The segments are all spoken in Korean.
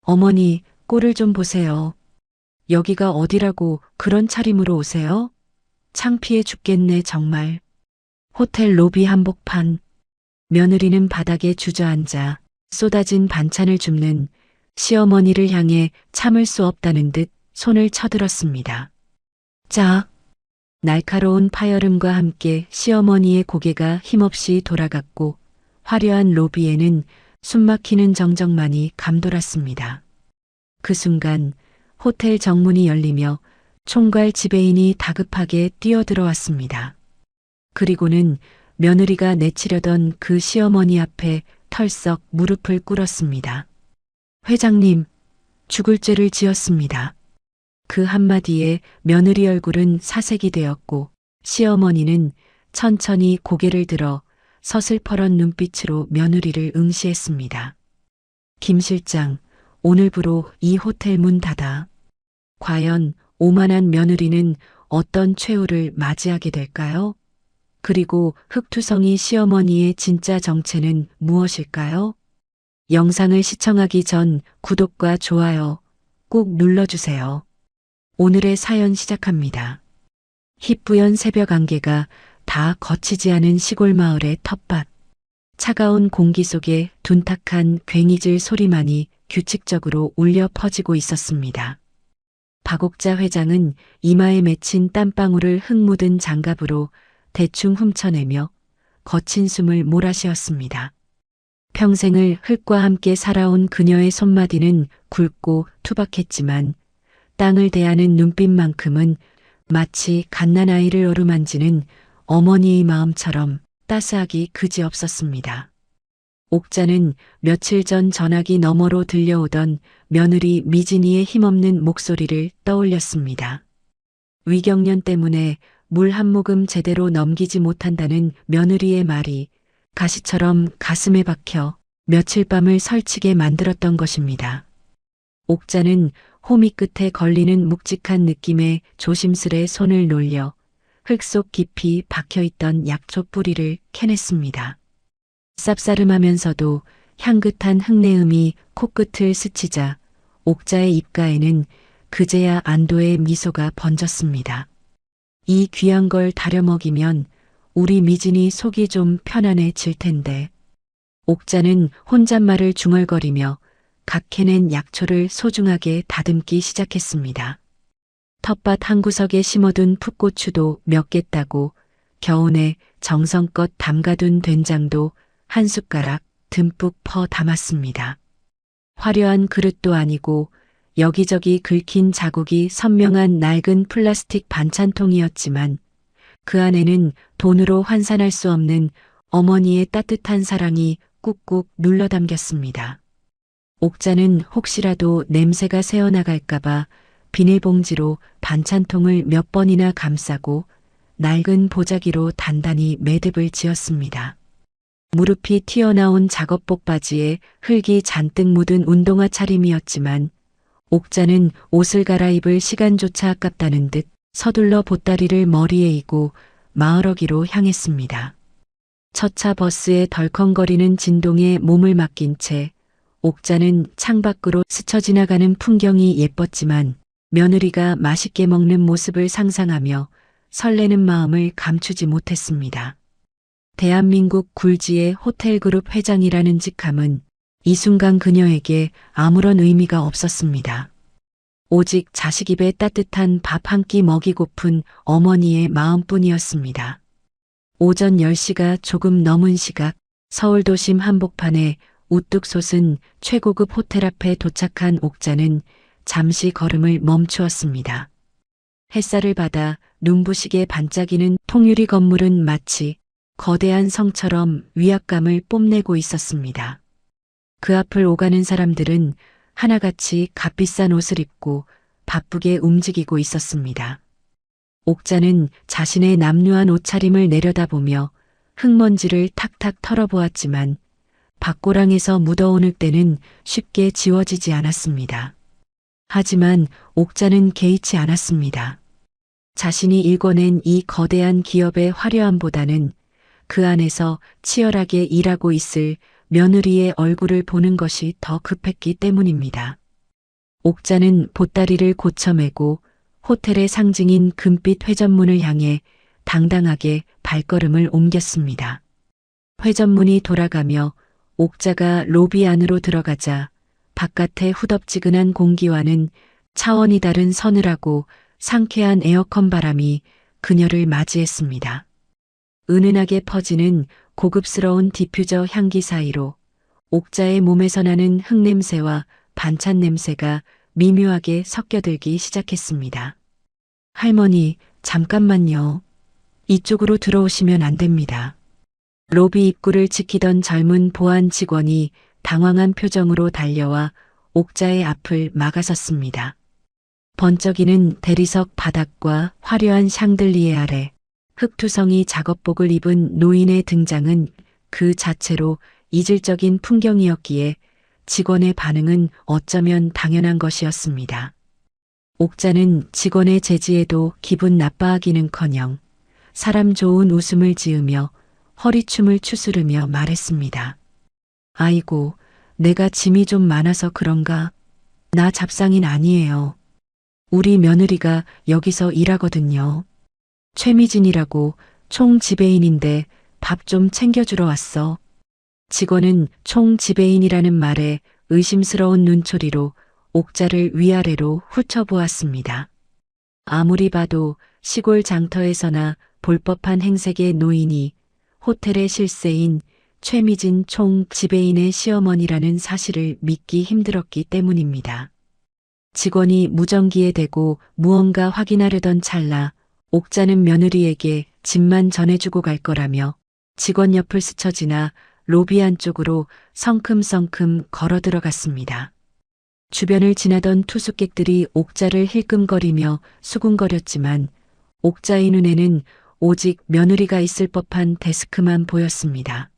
어머니, 꼴을 좀 보세요. 여기가 어디라고 그런 차림으로 오세요? 창피해 죽겠네, 정말. 호텔 로비 한복판. 며느리는 바닥에 주저앉아 쏟아진 반찬을 줍는 시어머니를 향해 참을 수 없다는 듯 손을 쳐들었습니다. 자, 날카로운 파열음과 함께 시어머니의 고개가 힘없이 돌아갔고 화려한 로비에는 숨막히는 정적만이 감돌았습니다. 그 순간 호텔 정문이 열리며 총괄 지배인이 다급하게 뛰어들어왔습니다. 그리고는 며느리가 내치려던 그 시어머니 앞에 털썩 무릎을 꿇었습니다. 회장님, 죽을 죄를 지었습니다. 그 한마디에 며느리 얼굴은 사색이 되었고 시어머니는 천천히 고개를 들어 서슬퍼런 눈빛으로 며느리를 응시했습니다. 김 실장, 오늘부로 이 호텔 문 닫아. 과연 오만한 며느리는 어떤 최후를 맞이하게 될까요? 그리고 흑투성이 시어머니의 진짜 정체는 무엇일까요? 영상을 시청하기 전 구독과 좋아요 꼭 눌러주세요. 오늘의 사연 시작합니다. 희뿌연 새벽 안개가 다 거치지 않은 시골 마을의 텃밭. 차가운 공기 속에 둔탁한 괭이질 소리만이 규칙적으로 울려 퍼지고 있었습니다. 박옥자 회장은 이마에 맺힌 땀방울을 흙 묻은 장갑으로 대충 훔쳐내며 거친 숨을 몰아쉬었습니다. 평생을 흙과 함께 살아온 그녀의 손마디는 굵고 투박했지만 땅을 대하는 눈빛만큼은 마치 갓난아이를 어루만지는 어머니의 마음처럼 따스하기 그지없었습니다. 옥자는 며칠 전 전화기 너머로 들려오던 며느리 미진이의 힘없는 목소리를 떠올렸습니다. 위경련 때문에 물 한 모금 제대로 넘기지 못한다는 며느리의 말이 가시처럼 가슴에 박혀 며칠 밤을 설치게 만들었던 것입니다. 옥자는 호미 끝에 걸리는 묵직한 느낌에 조심스레 손을 놀려 흙 속 깊이 박혀있던 약초 뿌리를 캐냈습니다. 쌉싸름하면서도 향긋한 흙내음이 코끝을 스치자 옥자의 입가에는 그제야 안도의 미소가 번졌습니다. 이 귀한 걸 다려 먹이면 우리 미진이 속이 좀 편안해질 텐데. 옥자는 혼잣말을 중얼거리며 각 캐낸 약초를 소중하게 다듬기 시작했습니다. 텃밭 한 구석에 심어둔 풋고추도 몇 개 따고 겨우내 정성껏 담가둔 된장도 한 숟가락 듬뿍 퍼 담았습니다. 화려한 그릇도 아니고 여기저기 긁힌 자국이 선명한 낡은 플라스틱 반찬통이었지만 그 안에는 돈으로 환산할 수 없는 어머니의 따뜻한 사랑이 꾹꾹 눌러 담겼습니다. 옥자는 혹시라도 냄새가 새어나갈까봐 비닐봉지로 반찬통을 몇 번이나 감싸고 낡은 보자기로 단단히 매듭을 지었습니다. 무릎이 튀어나온 작업복 바지에 흙이 잔뜩 묻은 운동화 차림이었지만 옥자는 옷을 갈아입을 시간조차 아깝다는 듯 서둘러 보따리를 머리에 이고 마을어기로 향했습니다. 첫차 버스의 덜컹거리는 진동에 몸을 맡긴 채 옥자는 창밖으로 스쳐 지나가는 풍경이 예뻤지만 며느리가 맛있게 먹는 모습을 상상하며 설레는 마음을 감추지 못했습니다. 대한민국 굴지의 호텔그룹 회장이라는 직함은 이 순간 그녀에게 아무런 의미가 없었습니다. 오직 자식 입에 따뜻한 밥 한 끼 먹이고픈 어머니의 마음뿐이었습니다. 오전 10시가 조금 넘은 시각 서울 도심 한복판에 우뚝 솟은 최고급 호텔 앞에 도착한 옥자는 잠시 걸음을 멈추었습니다. 햇살을 받아 눈부시게 반짝이는 통유리 건물은 마치 거대한 성처럼 위압감을 뽐내고 있었습니다. 그 앞을 오가는 사람들은 하나같이 값비싼 옷을 입고 바쁘게 움직이고 있었습니다. 옥자는 자신의 남루한 옷차림을 내려다보며 흙먼지를 탁탁 털어보았지만 밖고랑에서 묻어오를 때는 쉽게 지워지지 않았습니다. 하지만 옥자는 개의치 않았습니다. 자신이 일궈낸 이 거대한 기업의 화려함보다는 그 안에서 치열하게 일하고 있을 며느리의 얼굴을 보는 것이 더 급했기 때문입니다. 옥자는 보따리를 고쳐매고 호텔의 상징인 금빛 회전문을 향해 당당하게 발걸음을 옮겼습니다. 회전문이 돌아가며 옥자가 로비 안으로 들어가자 바깥의 후덥지근한 공기와는 차원이 다른 서늘하고 상쾌한 에어컨 바람이 그녀를 맞이했습니다. 은은하게 퍼지는 고급스러운 디퓨저 향기 사이로 옥자의 몸에서 나는 흙냄새와 반찬 냄새가 미묘하게 섞여들기 시작했습니다. 할머니, 잠깐만요. 이쪽으로 들어오시면 안 됩니다. 로비 입구를 지키던 젊은 보안 직원이 당황한 표정으로 달려와 옥자의 앞을 막아섰습니다. 번쩍이는 대리석 바닥과 화려한 샹들리에 아래 흑투성이 작업복을 입은 노인의 등장은 그 자체로 이질적인 풍경이었기에 직원의 반응은 어쩌면 당연한 것이었습니다. 옥자는 직원의 제지에도 기분 나빠하기는커녕 사람 좋은 웃음을 지으며 허리춤을 추스르며 말했습니다. 아이고, 내가 짐이 좀 많아서 그런가? 나 잡상인 아니에요. 우리 며느리가 여기서 일하거든요. 최미진이라고 총 지배인인데 밥 좀 챙겨주러 왔어. 직원은 총 지배인이라는 말에 의심스러운 눈초리로 옥자를 위아래로 훑어보았습니다. 아무리 봐도 시골 장터에서나 볼 법한 행색의 노인이 호텔의 실세인 최미진 총 지배인의 시어머니라는 사실을 믿기 힘들었기 때문입니다. 직원이 무전기에 대고 무언가 확인하려던 찰나 옥자는 며느리에게 짐만 전해주고 갈 거라며 직원 옆을 스쳐 지나 로비 안쪽으로 성큼성큼 걸어 들어갔습니다. 주변을 지나던 투숙객들이 옥자를 힐끔거리며 수군거렸지만 옥자의 눈에는 오직 며느리가 있을 법한 데스크만 보였습니다.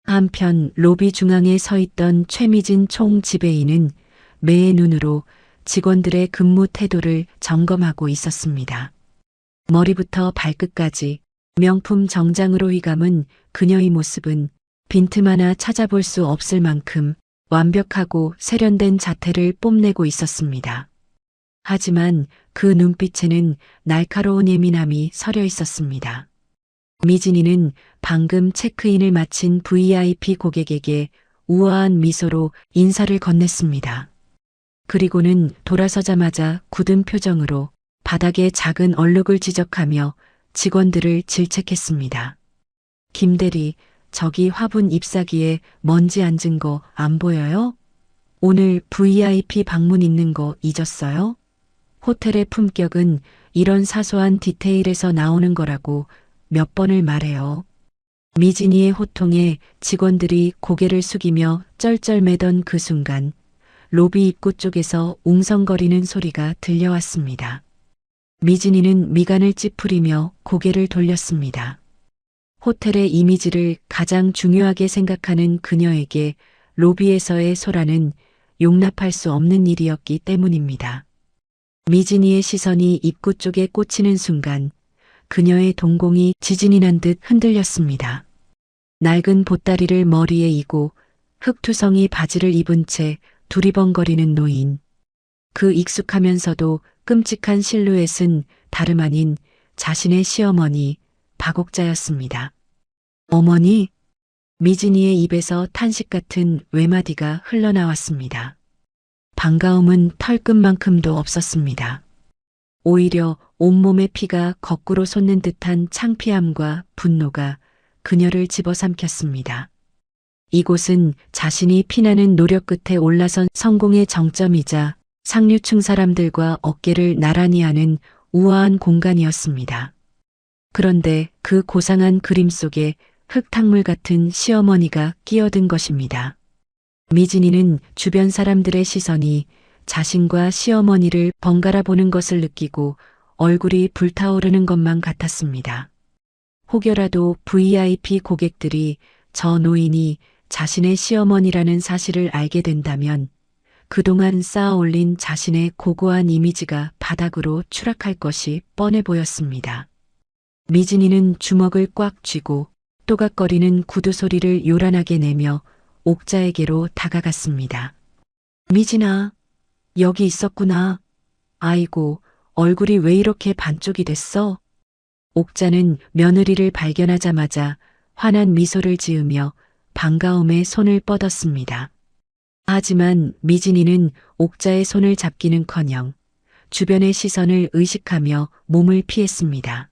한편 로비 중앙에 서 있던 최미진 총 지배인은 매의 눈으로 직원들의 근무 태도를 점검하고 있었습니다. 머리부터 발끝까지 명품 정장으로 휘감은 그녀의 모습은 빈틈 하나 찾아볼 수 없을 만큼 완벽하고 세련된 자태를 뽐내고 있었습니다. 하지만 그 눈빛에는 날카로운 예민함이 서려 있었습니다. 미진이는 방금 체크인을 마친 VIP 고객에게 우아한 미소로 인사를 건넸습니다. 그리고는 돌아서자마자 굳은 표정으로 바닥에 작은 얼룩을 지적하며 직원들을 질책했습니다. 김대리, 저기 화분 잎사귀에 먼지 앉은 거 안 보여요? 오늘 VIP 방문 있는 거 잊었어요? 호텔의 품격은 이런 사소한 디테일에서 나오는 거라고 몇 번을 말해요. 미진이의 호통에 직원들이 고개를 숙이며 쩔쩔매던 그 순간 로비 입구 쪽에서 웅성거리는 소리가 들려왔습니다. 미진이는 미간을 찌푸리며 고개를 돌렸습니다. 호텔의 이미지를 가장 중요하게 생각하는 그녀에게 로비에서의 소란은 용납할 수 없는 일이었기 때문입니다. 미진이의 시선이 입구 쪽에 꽂히는 순간 그녀의 동공이 지진이 난 듯 흔들렸습니다. 낡은 보따리를 머리에 이고 흑투성이 바지를 입은 채 두리번거리는 노인. 그 익숙하면서도 끔찍한 실루엣은 다름 아닌 자신의 시어머니 박옥자였습니다. 어머니? 미진이의 입에서 탄식 같은 외마디가 흘러나왔습니다. 반가움은 털끝만큼도 없었습니다. 오히려 온몸의 피가 거꾸로 솟는 듯한 창피함과 분노가 그녀를 집어삼켰습니다. 이곳은 자신이 피나는 노력 끝에 올라선 성공의 정점이자 상류층 사람들과 어깨를 나란히 하는 우아한 공간이었습니다. 그런데 그 고상한 그림 속에 흙탕물 같은 시어머니가 끼어든 것입니다. 미진이는 주변 사람들의 시선이 자신과 시어머니를 번갈아 보는 것을 느끼고 얼굴이 불타오르는 것만 같았습니다. 혹여라도 VIP 고객들이 저 노인이 자신의 시어머니라는 사실을 알게 된다면 그동안 쌓아올린 자신의 고고한 이미지가 바닥으로 추락할 것이 뻔해 보였습니다. 미진이는 주먹을 꽉 쥐고 또각거리는 구두 소리를 요란하게 내며 옥자에게로 다가갔습니다. 미진아, 여기 있었구나. 아이고, 얼굴이 왜 이렇게 반쪽이 됐어? 옥자는 며느리를 발견하자마자 환한 미소를 지으며 반가움에 손을 뻗었습니다. 하지만 미진이는 옥자의 손을 잡기는커녕 주변의 시선을 의식하며 몸을 피했습니다.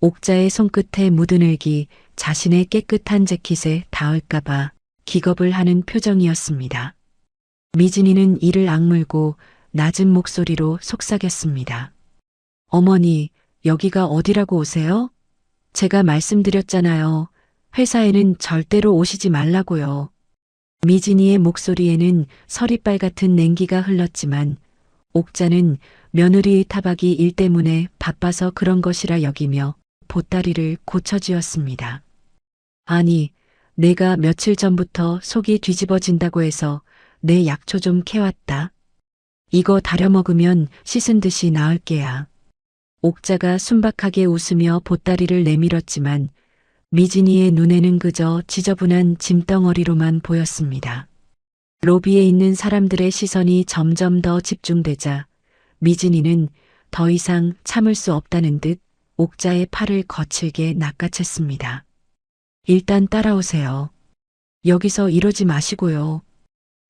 옥자의 손끝에 묻은 흙이 자신의 깨끗한 재킷에 닿을까봐 기겁을 하는 표정이었습니다. 미진이는 이를 악물고 낮은 목소리로 속삭였습니다. 어머니, 여기가 어디라고 오세요? 제가 말씀드렸잖아요. 회사에는 절대로 오시지 말라고요. 미진이의 목소리에는 서리빨 같은 냉기가 흘렀지만 옥자는 며느리의 타박이 일 때문에 바빠서 그런 것이라 여기며 보따리를 고쳐주었습니다. 아니, 내가 며칠 전부터 속이 뒤집어진다고 해서 내 약초 좀 캐왔다. 이거 다려 먹으면 씻은 듯이 나을 게야. 옥자가 순박하게 웃으며 보따리를 내밀었지만 미진이의 눈에는 그저 지저분한 짐덩어리로만 보였습니다. 로비에 있는 사람들의 시선이 점점 더 집중되자 미진이는 더 이상 참을 수 없다는 듯 옥자의 팔을 거칠게 낚아챘습니다. 일단 따라오세요. 여기서 이러지 마시고요.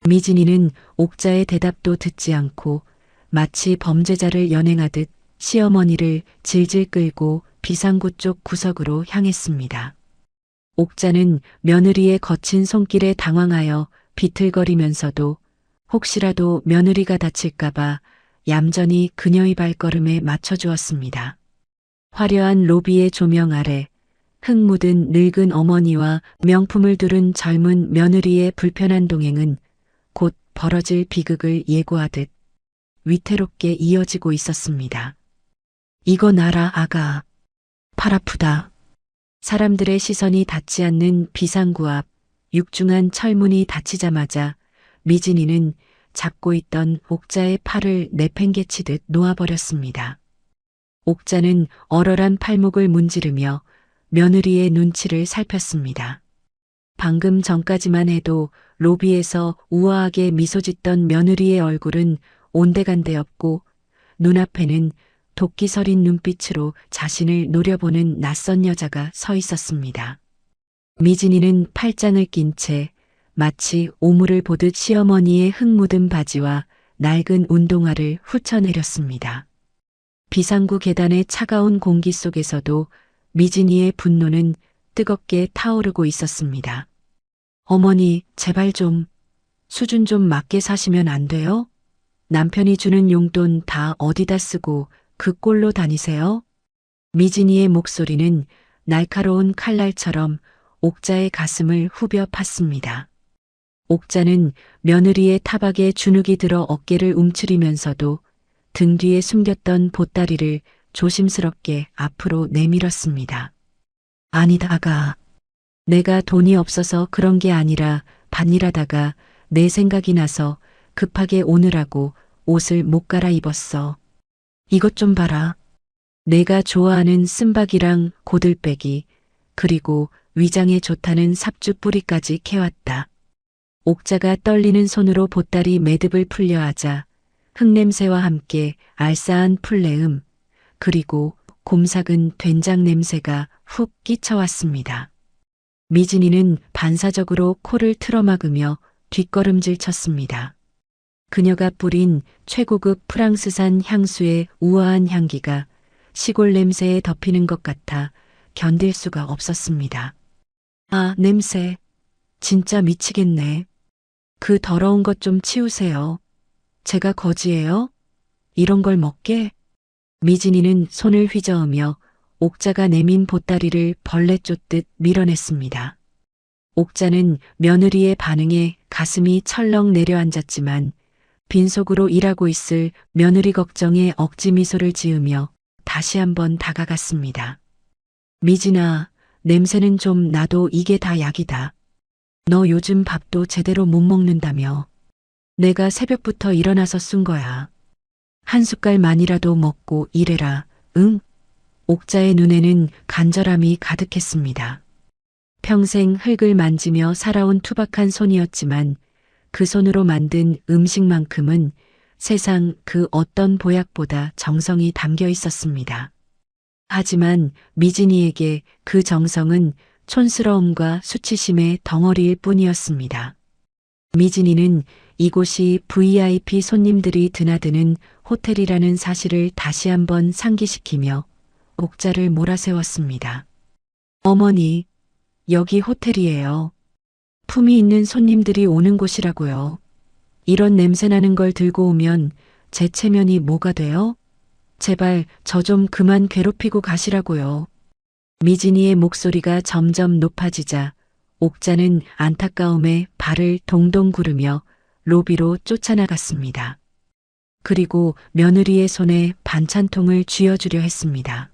미진이는 옥자의 대답도 듣지 않고 마치 범죄자를 연행하듯 시어머니를 질질 끌고 비상구 쪽 구석으로 향했습니다. 옥자는 며느리의 거친 손길에 당황하여 비틀거리면서도 혹시라도 며느리가 다칠까봐 얌전히 그녀의 발걸음에 맞춰주었습니다. 화려한 로비의 조명 아래 흙 묻은 늙은 어머니와 명품을 두른 젊은 며느리의 불편한 동행은 곧 벌어질 비극을 예고하듯 위태롭게 이어지고 있었습니다. 이거 나라 아가. 팔 아프다. 사람들의 시선이 닿지 않는 비상구 앞 육중한 철문이 닫히자마자 미진이는 잡고 있던 옥자의 팔을 내팽개치듯 놓아버렸습니다. 옥자는 얼얼한 팔목을 문지르며 며느리의 눈치를 살폈습니다. 방금 전까지만 해도 로비에서 우아하게 미소 짓던 며느리의 얼굴은 온데간데 없고 눈앞에는 도끼 서린 눈빛으로 자신을 노려보는 낯선 여자가 서 있었습니다. 미진이는 팔짱을 낀 채 마치 오물을 보듯 시어머니의 흙 묻은 바지와 낡은 운동화를 훑어내렸습니다. 비상구 계단의 차가운 공기 속에서도 미진이의 분노는 뜨겁게 타오르고 있었습니다. 어머니, 제발 좀, 수준 좀 맞게 사시면 안 돼요? 남편이 주는 용돈 다 어디다 쓰고 그 꼴로 다니세요? 미진이의 목소리는 날카로운 칼날처럼 옥자의 가슴을 후벼 팠습니다. 옥자는 며느리의 타박에 주눅이 들어 어깨를 움츠리면서도 등 뒤에 숨겼던 보따리를 조심스럽게 앞으로 내밀었습니다. 아니다, 아가. 내가 돈이 없어서 그런 게 아니라 밭일하다가 내 생각이 나서 급하게 오느라고 옷을 못 갈아입었어. 이것 좀 봐라. 내가 좋아하는 쓴박이랑 고들빼기 그리고 위장에 좋다는 삽주 뿌리까지 캐왔다. 옥자가 떨리는 손으로 보따리 매듭을 풀려 하자 흙냄새와 함께 알싸한 풀내음 그리고 곰삭은 된장 냄새가 훅 끼쳐왔습니다. 미진이는 반사적으로 코를 틀어막으며 뒷걸음질 쳤습니다. 그녀가 뿌린 최고급 프랑스산 향수의 우아한 향기가 시골 냄새에 덮이는 것 같아 견딜 수가 없었습니다. 아, 냄새. 진짜 미치겠네. 그 더러운 것 좀 치우세요. 제가 거지예요? 이런 걸 먹게? 미진이는 손을 휘저으며 옥자가 내민 보따리를 벌레 쫓듯 밀어냈습니다. 옥자는 며느리의 반응에 가슴이 철렁 내려앉았지만 빈속으로 일하고 있을 며느리 걱정에 억지 미소를 지으며 다시 한번 다가갔습니다. 미진아, 냄새는 좀 나도 이게 다 약이다. 너 요즘 밥도 제대로 못 먹는다며. 내가 새벽부터 일어나서 쓴 거야. 한 숟갈만이라도 먹고 일해라, 응? 옥자의 눈에는 간절함이 가득했습니다. 평생 흙을 만지며 살아온 투박한 손이었지만 그 손으로 만든 음식만큼은 세상 그 어떤 보약보다 정성이 담겨 있었습니다. 하지만 미진이에게 그 정성은 촌스러움과 수치심의 덩어리일 뿐이었습니다. 미진이는 이곳이 VIP 손님들이 드나드는 호텔이라는 사실을 다시 한번 상기시키며 옥자를 몰아세웠습니다. 어머니, 여기 호텔이에요. 품이 있는 손님들이 오는 곳이라고요. 이런 냄새나는 걸 들고 오면 제 체면이 뭐가 돼요? 제발 저 좀 그만 괴롭히고 가시라고요. 미진이의 목소리가 점점 높아지자 옥자는 안타까움에 발을 동동 구르며 로비로 쫓아나갔습니다. 그리고 며느리의 손에 반찬통을 쥐어주려 했습니다.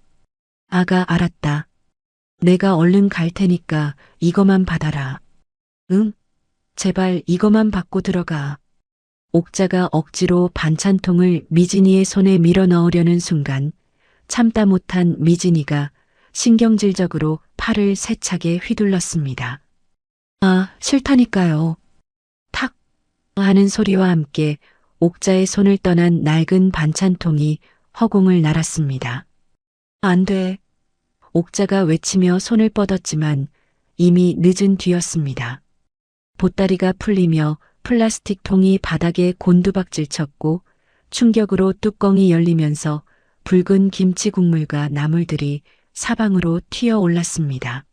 아가, 알았다. 내가 얼른 갈 테니까 이거만 받아라. 응? 제발 이거만 받고 들어가. 옥자가 억지로 반찬통을 미진이의 손에 밀어 넣으려는 순간 참다 못한 미진이가 신경질적으로 팔을 세차게 휘둘렀습니다. 아, 싫다니까요. 탁 하는 소리와 함께 옥자의 손을 떠난 낡은 반찬통이 허공을 날았습니다. 안 돼. 옥자가 외치며 손을 뻗었지만 이미 늦은 뒤였습니다. 보따리가 풀리며 플라스틱 통이 바닥에 곤두박질 쳤고 충격으로 뚜껑이 열리면서 붉은 김치 국물과 나물들이 사방으로 튀어 올랐습니다.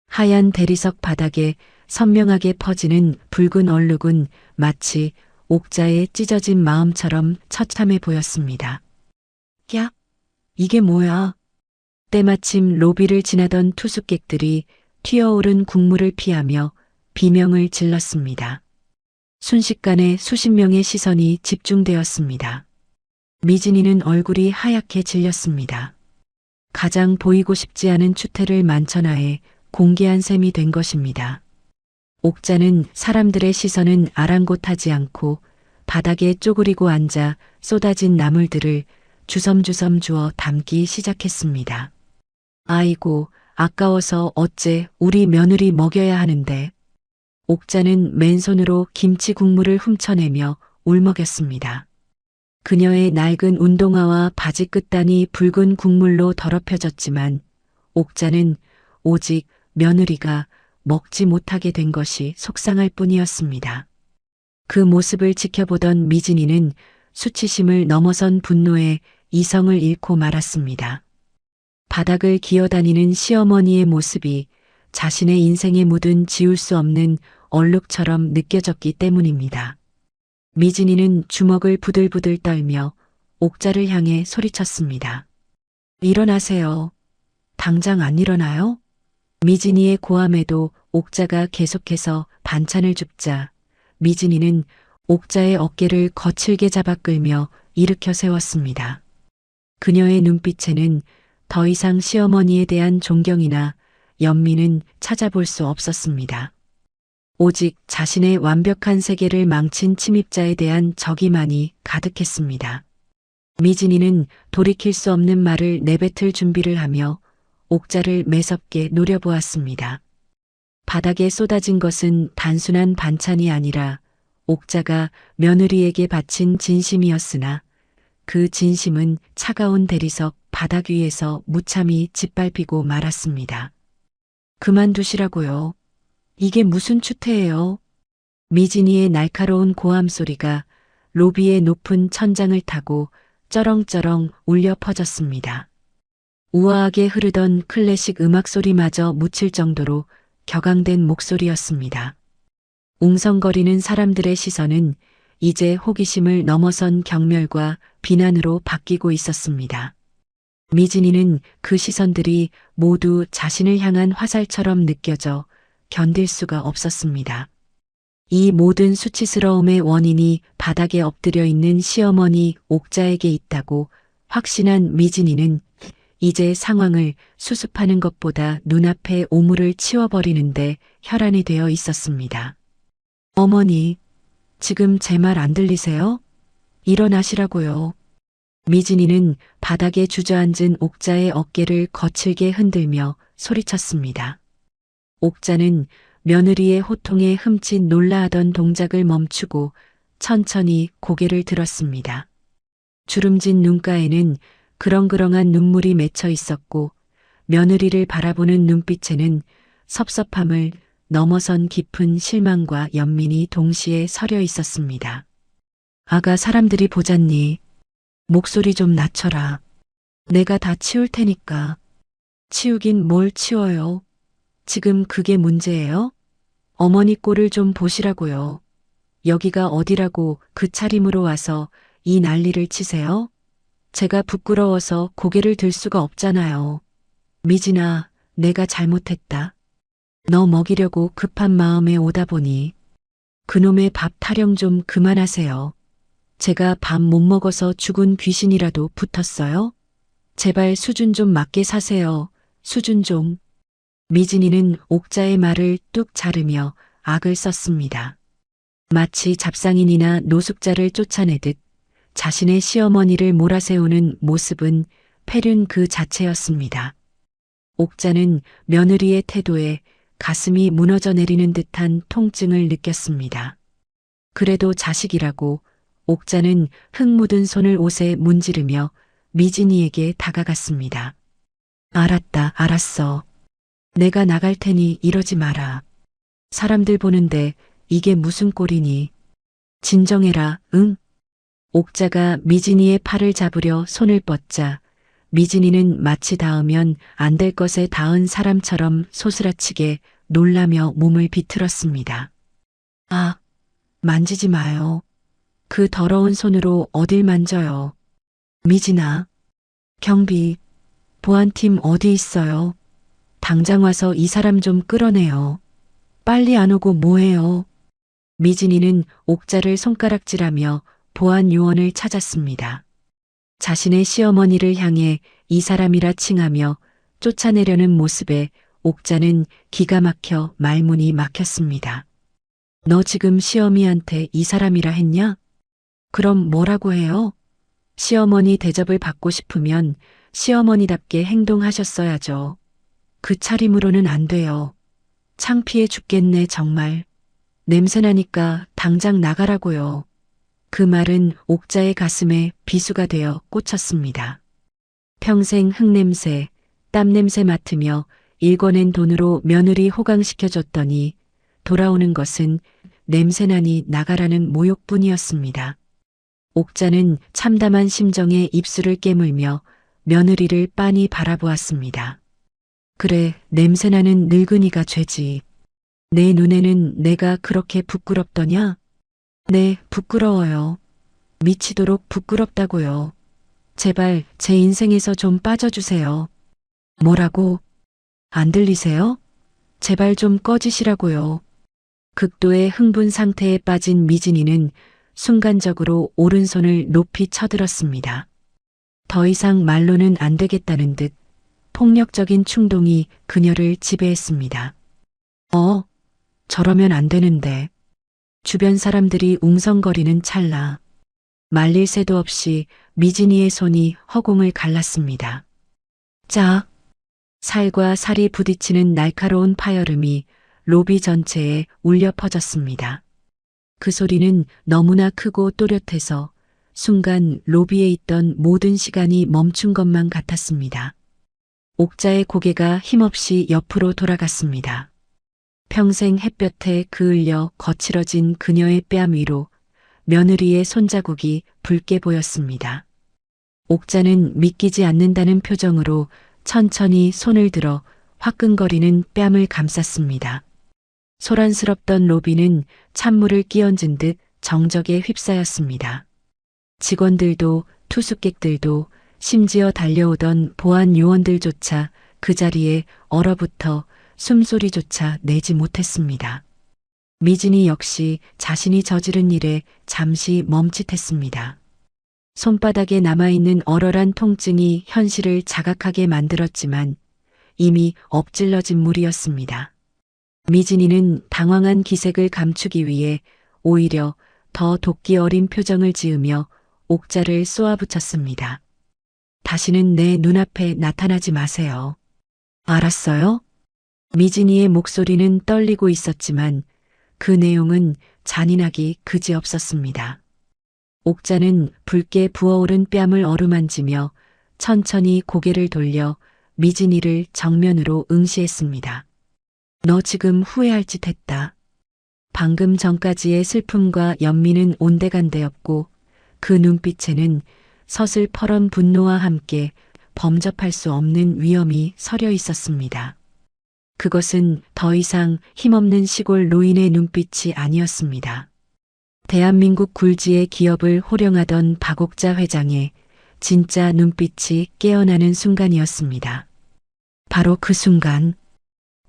하얀 대리석 바닥에 선명하게 퍼지는 붉은 얼룩은 마치 옥자의 찢어진 마음처럼 처참해 보였습니다. 야, 이게 뭐야? 때마침 로비를 지나던 투숙객들이 튀어오른 국물을 피하며 비명을 질렀습니다. 순식간에 수십 명의 시선이 집중되었습니다. 미진이는 얼굴이 하얗게 질렸습니다. 가장 보이고 싶지 않은 추태를 만천하에 공개한 셈이 된 것입니다. 옥자는 사람들의 시선은 아랑곳하지 않고 바닥에 쪼그리고 앉아 쏟아진 나물들을 주섬주섬 주워 담기 시작했습니다. 아이고, 아까워서 어째 우리 며느리 먹여야 하는데. 옥자는 맨손으로 김치 국물을 훔쳐내며 울먹였습니다. 그녀의 낡은 운동화와 바지 끝단이 붉은 국물로 더럽혀졌지만 옥자는 오직 며느리가 먹지 못하게 된 것이 속상할 뿐이었습니다. 그 모습을 지켜보던 미진이는 수치심을 넘어선 분노에 이성을 잃고 말았습니다. 바닥을 기어다니는 시어머니의 모습이 자신의 인생에 묻은 지울 수 없는 얼룩처럼 느껴졌기 때문입니다. 미진이는 주먹을 부들부들 떨며 옥자를 향해 소리쳤습니다. 일어나세요. 당장 안 일어나요? 미진이의 고함에도 옥자가 계속해서 반찬을 줍자 미진이는 옥자의 어깨를 거칠게 잡아 끌며 일으켜 세웠습니다. 그녀의 눈빛에는 더 이상 시어머니에 대한 존경이나 연민은 찾아볼 수 없었습니다. 오직 자신의 완벽한 세계를 망친 침입자에 대한 적이만이 가득했습니다. 미진이는 돌이킬 수 없는 말을 내뱉을 준비를 하며 옥자를 매섭게 노려보았습니다. 바닥에 쏟아진 것은 단순한 반찬이 아니라 옥자가 며느리에게 바친 진심이었으나 그 진심은 차가운 대리석 바닥 위에서 무참히 짓밟히고 말았습니다. 그만두시라고요. 이게 무슨 추태예요? 미진이의 날카로운 고함 소리가 로비의 높은 천장을 타고 쩌렁쩌렁 울려 퍼졌습니다. 우아하게 흐르던 클래식 음악 소리마저 묻힐 정도로 격앙된 목소리였습니다. 웅성거리는 사람들의 시선은 이제 호기심을 넘어선 경멸과 비난으로 바뀌고 있었습니다. 미진이는 그 시선들이 모두 자신을 향한 화살처럼 느껴져 견딜 수가 없었습니다. 이 모든 수치스러움의 원인이 바닥에 엎드려 있는 시어머니 옥자에게 있다고 확신한 미진이는 이제 상황을 수습하는 것보다 눈앞에 오물을 치워버리는데 혈안이 되어 있었습니다. 어머니, 지금 제 말 안 들리세요? 일어나시라고요. 미진이는 바닥에 주저앉은 옥자의 어깨를 거칠게 흔들며 소리쳤습니다. 옥자는 며느리의 호통에 흠칫 놀라하던 동작을 멈추고 천천히 고개를 들었습니다. 주름진 눈가에는 그렁그렁한 눈물이 맺혀 있었고 며느리를 바라보는 눈빛에는 섭섭함을 넘어선 깊은 실망과 연민이 동시에 서려 있었습니다. 아가 사람들이 보잖니. 목소리 좀 낮춰라. 내가 다 치울 테니까. 치우긴 뭘 치워요. 지금 그게 문제예요? 어머니 꼴을 좀 보시라고요. 여기가 어디라고 그 차림으로 와서 이 난리를 치세요? 제가 부끄러워서 고개를 들 수가 없잖아요. 미진아, 내가 잘못했다. 너 먹이려고 급한 마음에 오다 보니 그놈의 밥 타령 좀 그만하세요. 제가 밥 못 먹어서 죽은 귀신이라도 붙었어요? 제발 수준 좀 맞게 사세요. 수준 좀. 미진이는 옥자의 말을 뚝 자르며 악을 썼습니다. 마치 잡상인이나 노숙자를 쫓아내듯 자신의 시어머니를 몰아세우는 모습은 폐륜 그 자체였습니다. 옥자는 며느리의 태도에 가슴이 무너져 내리는 듯한 통증을 느꼈습니다. 그래도 자식이라고 옥자는 흙 묻은 손을 옷에 문지르며 미진이에게 다가갔습니다. 알았다, 알았어. 내가 나갈 테니 이러지 마라. 사람들 보는데 이게 무슨 꼴이니? 진정해라, 응? 옥자가 미진이의 팔을 잡으려 손을 뻗자 미진이는 마치 닿으면 안 될 것에 닿은 사람처럼 소스라치게 놀라며 몸을 비틀었습니다. 아, 만지지 마요. 그 더러운 손으로 어딜 만져요. 미진아, 경비, 보안팀 어디 있어요? 당장 와서 이 사람 좀 끌어내요. 빨리 안 오고 뭐해요? 미진이는 옥자를 손가락질하며 보안 요원을 찾았습니다. 자신의 시어머니를 향해 이 사람이라 칭하며 쫓아내려는 모습에 옥자는 기가 막혀 말문이 막혔습니다. 너 지금 시어미한테 이 사람이라 했냐? 그럼 뭐라고 해요? 시어머니 대접을 받고 싶으면 시어머니답게 행동하셨어야죠. 그 차림으로는 안 돼요. 창피해 죽겠네 정말. 냄새나니까 당장 나가라고요. 그 말은 옥자의 가슴에 비수가 되어 꽂혔습니다. 평생 흙냄새, 땀냄새 맡으며 일궈낸 돈으로 며느리 호강시켜줬더니 돌아오는 것은 냄새나니 나가라는 모욕뿐이었습니다. 옥자는 참담한 심정에 입술을 깨물며 며느리를 빤히 바라보았습니다. 그래, 냄새나는 늙은이가 죄지. 내 눈에는 내가 그렇게 부끄럽더냐? 네, 부끄러워요. 미치도록 부끄럽다고요. 제발 제 인생에서 좀 빠져주세요. 뭐라고? 안 들리세요? 제발 좀 꺼지시라고요. 극도의 흥분 상태에 빠진 미진이는 순간적으로 오른손을 높이 쳐들었습니다. 더 이상 말로는 안 되겠다는 듯 폭력적인 충동이 그녀를 지배했습니다. 저러면 안 되는데. 주변 사람들이 웅성거리는 찰나 말릴 새도 없이 미진이의 손이 허공을 갈랐습니다. 짝! 살과 살이 부딪히는 날카로운 파열음이 로비 전체에 울려 퍼졌습니다. 그 소리는 너무나 크고 또렷해서 순간 로비에 있던 모든 시간이 멈춘 것만 같았습니다. 옥자의 고개가 힘없이 옆으로 돌아갔습니다. 평생 햇볕에 그을려 거칠어진 그녀의 뺨 위로 며느리의 손자국이 붉게 보였습니다. 옥자는 믿기지 않는다는 표정으로 천천히 손을 들어 화끈거리는 뺨을 감쌌습니다. 소란스럽던 로비는 찬물을 끼얹은 듯 정적에 휩싸였습니다. 직원들도 투숙객들도 심지어 달려오던 보안 요원들조차 그 자리에 얼어붙어 숨소리조차 내지 못했습니다. 미진이 역시 자신이 저지른 일에 잠시 멈칫했습니다. 손바닥에 남아있는 얼얼한 통증이 현실을 자각하게 만들었지만 이미 엎질러진 물이었습니다. 미진이는 당황한 기색을 감추기 위해 오히려 더 도끼 어린 표정을 지으며 옥자를 쏘아붙였습니다. 다시는 내 눈앞에 나타나지 마세요. 알았어요? 미진이의 목소리는 떨리고 있었지만 그 내용은 잔인하기 그지없었습니다. 옥자는 붉게 부어오른 뺨을 어루만지며 천천히 고개를 돌려 미진이를 정면으로 응시했습니다. 너 지금 후회할 짓 했다. 방금 전까지의 슬픔과 연민은 온데간데였고 그 눈빛에는 서슬퍼런 분노와 함께 범접할 수 없는 위험이 서려 있었습니다. 그것은 더 이상 힘없는 시골 노인의 눈빛이 아니었습니다. 대한민국 굴지의 기업을 호령하던 박옥자 회장의 진짜 눈빛이 깨어나는 순간이었습니다. 바로 그 순간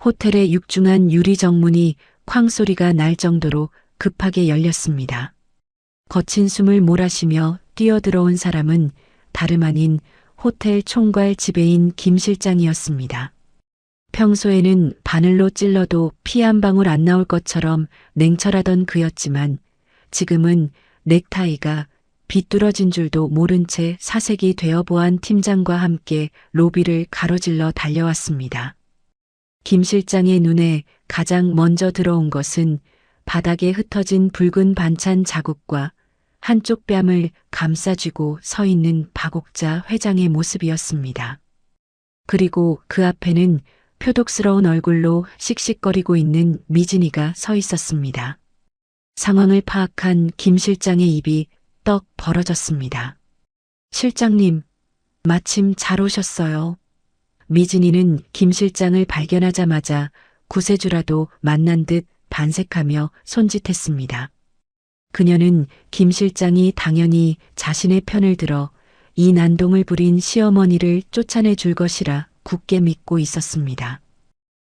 호텔의 육중한 유리 정문이 쾅 소리가 날 정도로 급하게 열렸습니다. 거친 숨을 몰아쉬며 뛰어들어온 사람은 다름 아닌 호텔 총괄 지배인 김 실장이었습니다. 평소에는 바늘로 찔러도 피 한 방울 안 나올 것처럼 냉철하던 그였지만 지금은 넥타이가 비뚤어진 줄도 모른 채 사색이 되어보안 팀장과 함께 로비를 가로질러 달려왔습니다. 김 실장의 눈에 가장 먼저 들어온 것은 바닥에 흩어진 붉은 반찬 자국과 한쪽 뺨을 감싸쥐고 서 있는 박옥자 회장의 모습이었습니다. 그리고 그 앞에는 표독스러운 얼굴로 씩씩거리고 있는 미진이가 서 있었습니다. 상황을 파악한 김 실장의 입이 떡 벌어졌습니다. 실장님, 마침 잘 오셨어요. 미진이는 김 실장을 발견하자마자 구세주라도 만난 듯 반색하며 손짓했습니다. 그녀는 김 실장이 당연히 자신의 편을 들어 이 난동을 부린 시어머니를 쫓아내 줄 것이라 굳게 믿고 있었습니다.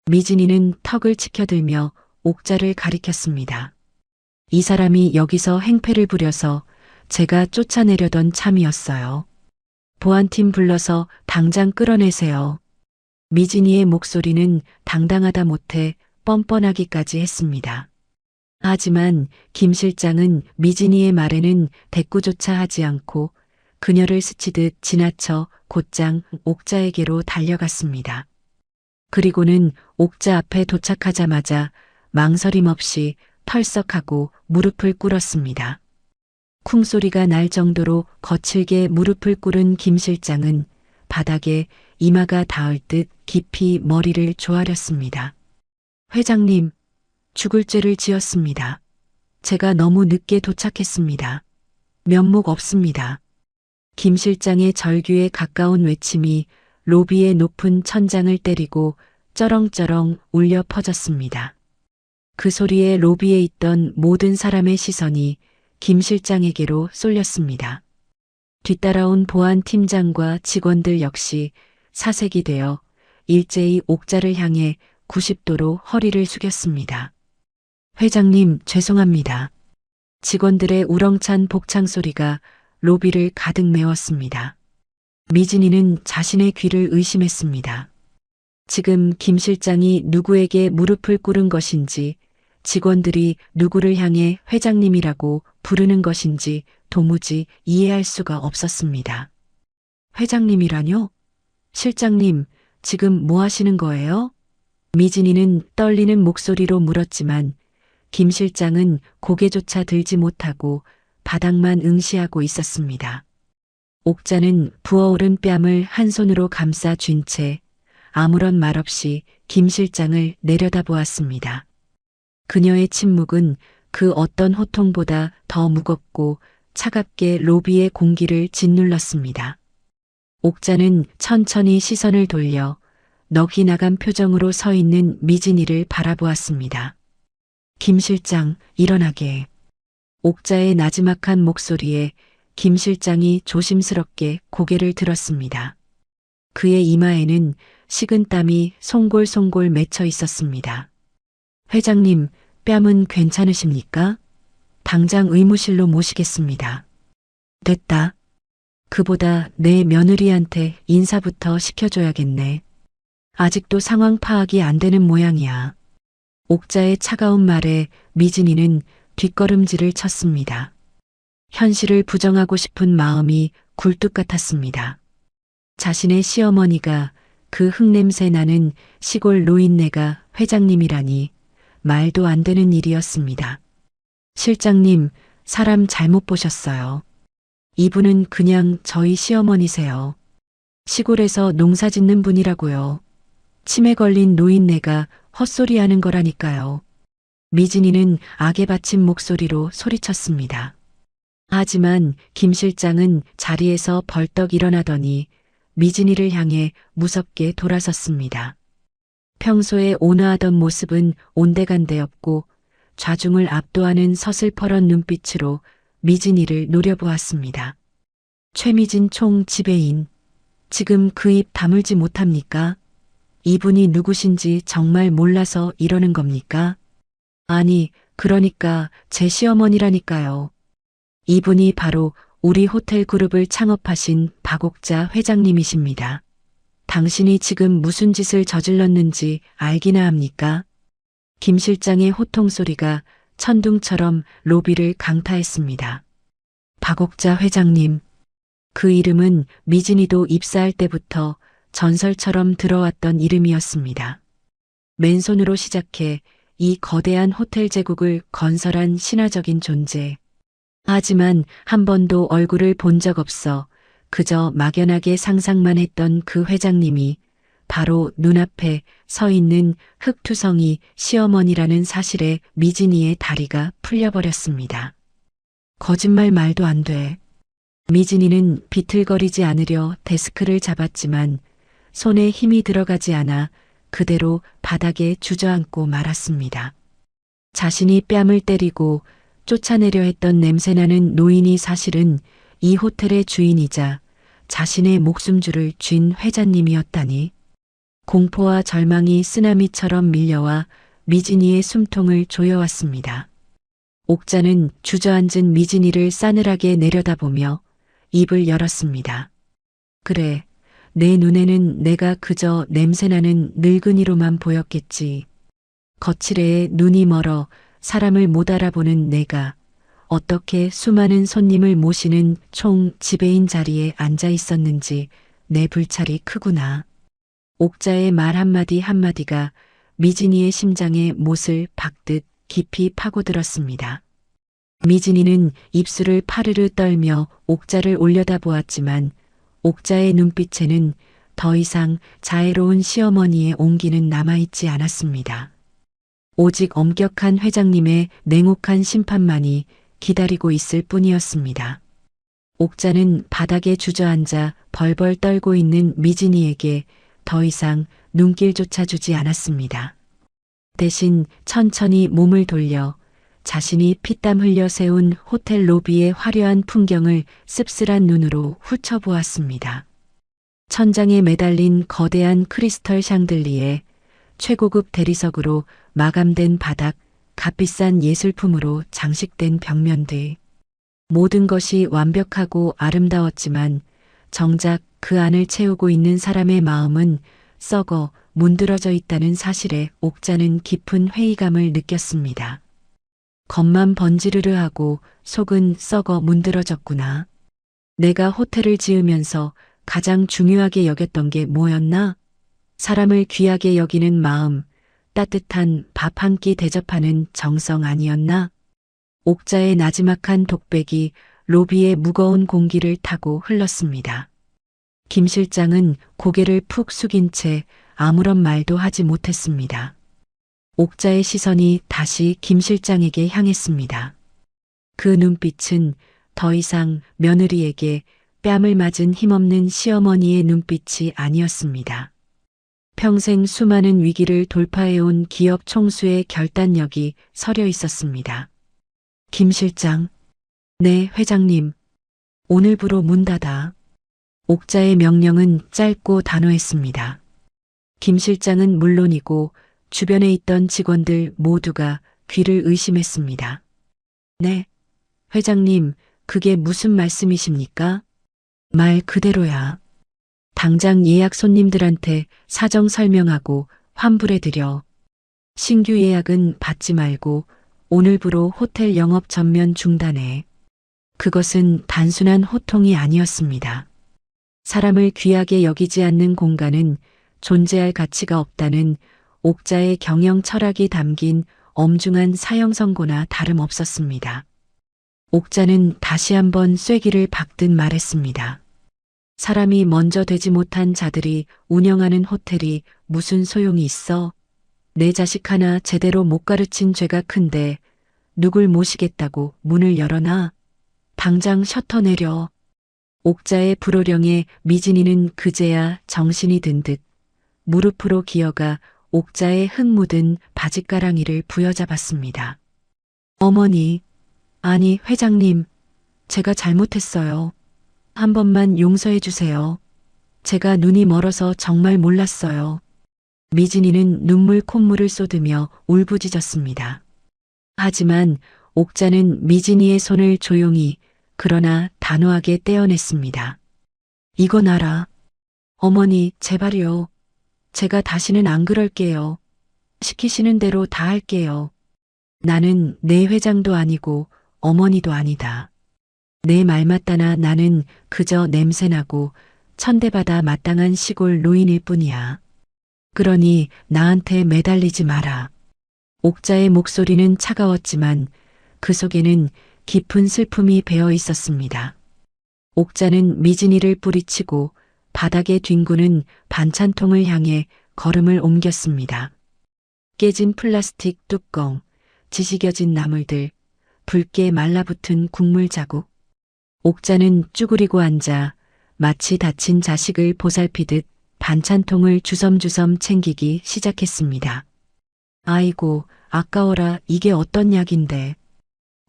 미진이는 턱을 치켜들며 옥자를 가리켰습니다. 이 사람이 여기서 행패를 부려서 제가 쫓아내려던 참이었어요. 보안팀 불러서 당장 끌어내세요. 미진이의 목소리는 당당하다 못해 뻔뻔하기까지 했습니다. 하지만 김 실장은 미진이의 말에는 대꾸조차 하지 않고 그녀를 스치듯 지나쳐 곧장 옥자에게로 달려갔습니다. 그리고는 옥자 앞에 도착하자마자 망설임 없이 털썩하고 무릎을 꿇었습니다. 쿵소리가 날 정도로 거칠게 무릎을 꿇은 김 실장은 바닥에 이마가 닿을 듯 깊이 머리를 조아렸습니다. 회장님, 죽을 죄를 지었습니다. 제가 너무 늦게 도착했습니다. 면목 없습니다. 김 실장의 절규에 가까운 외침이 로비의 높은 천장을 때리고 쩌렁쩌렁 울려 퍼졌습니다. 그 소리에 로비에 있던 모든 사람의 시선이 김 실장에게로 쏠렸습니다. 뒤따라온 보안팀장과 직원들 역시 사색이 되어 일제히 옥자를 향해 90도로 허리를 숙였습니다. 회장님, 죄송합니다. 직원들의 우렁찬 복창 소리가 로비를 가득 메웠습니다. 미진이는 자신의 귀를 의심했습니다. 지금 김 실장이 누구에게 무릎을 꿇은 것인지 직원들이 누구를 향해 회장님이라고 부르는 것인지 도무지 이해할 수가 없었습니다. 회장님이라뇨? 실장님, 지금 뭐 하시는 거예요? 미진이는 떨리는 목소리로 물었지만 김 실장은 고개조차 들지 못하고 바닥만 응시하고 있었습니다. 옥자는 부어오른 뺨을 한 손으로 감싸 쥔 채 아무런 말 없이 김 실장을 내려다보았습니다. 그녀의 침묵은 그 어떤 호통보다 더 무겁고 차갑게 로비의 공기를 짓눌렀습니다. 옥자는 천천히 시선을 돌려 넋이 나간 표정으로 서 있는 미진이를 바라보았습니다. 김 실장, 일어나게. 옥자의 나지막한 목소리에 김 실장이 조심스럽게 고개를 들었습니다. 그의 이마에는 식은 땀이 송골송골 맺혀 있었습니다. 회장님, 뺨은 괜찮으십니까? 당장 의무실로 모시겠습니다. 됐다. 그보다 내 며느리한테 인사부터 시켜줘야겠네. 아직도 상황 파악이 안 되는 모양이야. 옥자의 차가운 말에 미진이는 뒷걸음질을 쳤습니다. 현실을 부정하고 싶은 마음이 굴뚝 같았습니다. 자신의 시어머니가 그 흙냄새 나는 시골 노인네가 회장님이라니 말도 안 되는 일이었습니다. 실장님, 사람 잘못 보셨어요. 이분은 그냥 저희 시어머니세요. 시골에서 농사 짓는 분이라고요. 치매 걸린 노인네가 헛소리하는 거라니까요. 미진이는 악에 받친 목소리로 소리쳤습니다. 하지만 김 실장은 자리에서 벌떡 일어나더니 미진이를 향해 무섭게 돌아섰습니다. 평소에 온화하던 모습은 온데간데 없고 좌중을 압도하는 서슬퍼런 눈빛으로 미진이를 노려보았습니다. 최미진 총 지배인, 지금 그 입 다물지 못합니까? 이분이 누구신지 정말 몰라서 이러는 겁니까? 아니, 그러니까 제 시어머니라니까요. 이분이 바로 우리 호텔 그룹을 창업하신 박옥자 회장님이십니다. 당신이 지금 무슨 짓을 저질렀는지 알기나 합니까? 김 실장의 호통 소리가 천둥처럼 로비를 강타했습니다. 박옥자 회장님. 그 이름은 미진이도 입사할 때부터 전설처럼 들어왔던 이름이었습니다. 맨손으로 시작해 이 거대한 호텔 제국을 건설한 신화적인 존재. 하지만 한 번도 얼굴을 본 적 없어 그저 막연하게 상상만 했던 그 회장님이 바로 눈앞에 서 있는 흑투성이 시어머니라는 사실에 미진이의 다리가 풀려버렸습니다. 거짓말 말도 안 돼. 미진이는 비틀거리지 않으려 데스크를 잡았지만 손에 힘이 들어가지 않아 그대로 바닥에 주저앉고 말았습니다. 자신이 뺨을 때리고 쫓아내려 했던 냄새나는 노인이 사실은 이 호텔의 주인이자 자신의 목숨줄을 쥔 회장님이었다니. 공포와 절망이 쓰나미처럼 밀려와 미진이의 숨통을 조여왔습니다. 옥자는 주저앉은 미진이를 싸늘하게 내려다보며 입을 열었습니다. 그래, 내 눈에는 내가 그저 냄새나는 늙은이로만 보였겠지. 거칠애에 눈이 멀어 사람을 못 알아보는 내가 어떻게 수많은 손님을 모시는 총 지배인 자리에 앉아 있었는지 내 불찰이 크구나. 옥자의 말 한마디 한마디가 미진이의 심장에 못을 박듯 깊이 파고들었습니다. 미진이는 입술을 파르르 떨며 옥자를 올려다보았지만 옥자의 눈빛에는 더 이상 자애로운 시어머니의 온기는 남아있지 않았습니다. 오직 엄격한 회장님의 냉혹한 심판만이 기다리고 있을 뿐이었습니다. 옥자는 바닥에 주저앉아 벌벌 떨고 있는 미진이에게 더 이상 눈길조차 주지 않았습니다. 대신 천천히 몸을 돌려 자신이 피땀 흘려 세운 호텔 로비의 화려한 풍경을 씁쓸한 눈으로 훑어보았습니다. 천장에 매달린 거대한 크리스털 샹들리에 최고급 대리석으로 마감된 바닥, 값비싼 예술품으로 장식된 벽면들. 모든 것이 완벽하고 아름다웠지만 정작 그 안을 채우고 있는 사람의 마음은 썩어 문드러져 있다는 사실에 옥자는 깊은 회의감을 느꼈습니다. 겉만 번지르르하고 속은 썩어 문드러졌구나. 내가 호텔을 지으면서 가장 중요하게 여겼던 게 뭐였나? 사람을 귀하게 여기는 마음, 따뜻한 밥 한 끼 대접하는 정성 아니었나? 옥자의 나지막한 독백이 로비의 무거운 공기를 타고 흘렀습니다. 김 실장은 고개를 푹 숙인 채 아무런 말도 하지 못했습니다. 옥자의 시선이 다시 김 실장에게 향했습니다. 그 눈빛은 더 이상 며느리에게 뺨을 맞은 힘없는 시어머니의 눈빛이 아니었습니다. 평생 수많은 위기를 돌파해온 기업 총수의 결단력이 서려 있었습니다. 김 실장. 네, 회장님. 오늘부로 문 닫아. 옥자의 명령은 짧고 단호했습니다. 김 실장은 물론이고 주변에 있던 직원들 모두가 귀를 의심했습니다. 네, 회장님, 그게 무슨 말씀이십니까? 말 그대로야. 당장 예약 손님들한테 사정 설명하고 환불해드려. 신규 예약은 받지 말고 오늘부로 호텔 영업 전면 중단해. 그것은 단순한 호통이 아니었습니다. 사람을 귀하게 여기지 않는 공간은 존재할 가치가 없다는 옥자의 경영 철학이 담긴 엄중한 사형 선고나 다름없었습니다. 옥자는 다시 한번 쐐기를 박듯 말했습니다. 사람이 먼저 되지 못한 자들이 운영하는 호텔이 무슨 소용이 있어? 내 자식 하나 제대로 못 가르친 죄가 큰데 누굴 모시겠다고 문을 열어놔? 당장 셔터 내려. 옥자의 불호령에 미진이는 그제야 정신이 든 듯 무릎으로 기어가 옥자의 흙 묻은 바짓가랑이를 부여잡았습니다. 어머니, 아니 회장님, 제가 잘못했어요. 한 번만 용서해 주세요. 제가 눈이 멀어서 정말 몰랐어요. 미진이는 눈물 콧물을 쏟으며 울부짖었습니다. 하지만 옥자는 미진이의 손을 조용히 그러나 단호하게 떼어냈습니다. 이건 알아. 어머니, 제발요. 제가 다시는 안 그럴게요. 시키시는 대로 다 할게요. 나는 내 회장도 아니고 어머니도 아니다. 내 말 맞다나 나는 그저 냄새나고 천대받아 마땅한 시골 노인일 뿐이야. 그러니 나한테 매달리지 마라. 옥자의 목소리는 차가웠지만 그 속에는 깊은 슬픔이 배어 있었습니다. 옥자는 미진이를 뿌리치고 바닥에 뒹구는 반찬통을 향해 걸음을 옮겼습니다. 깨진 플라스틱 뚜껑, 지지겨진 나물들, 붉게 말라붙은 국물 자국. 옥자는 쭈그리고 앉아 마치 다친 자식을 보살피듯 반찬통을 주섬주섬 챙기기 시작했습니다. 아이고, 아까워라. 이게 어떤 약인데.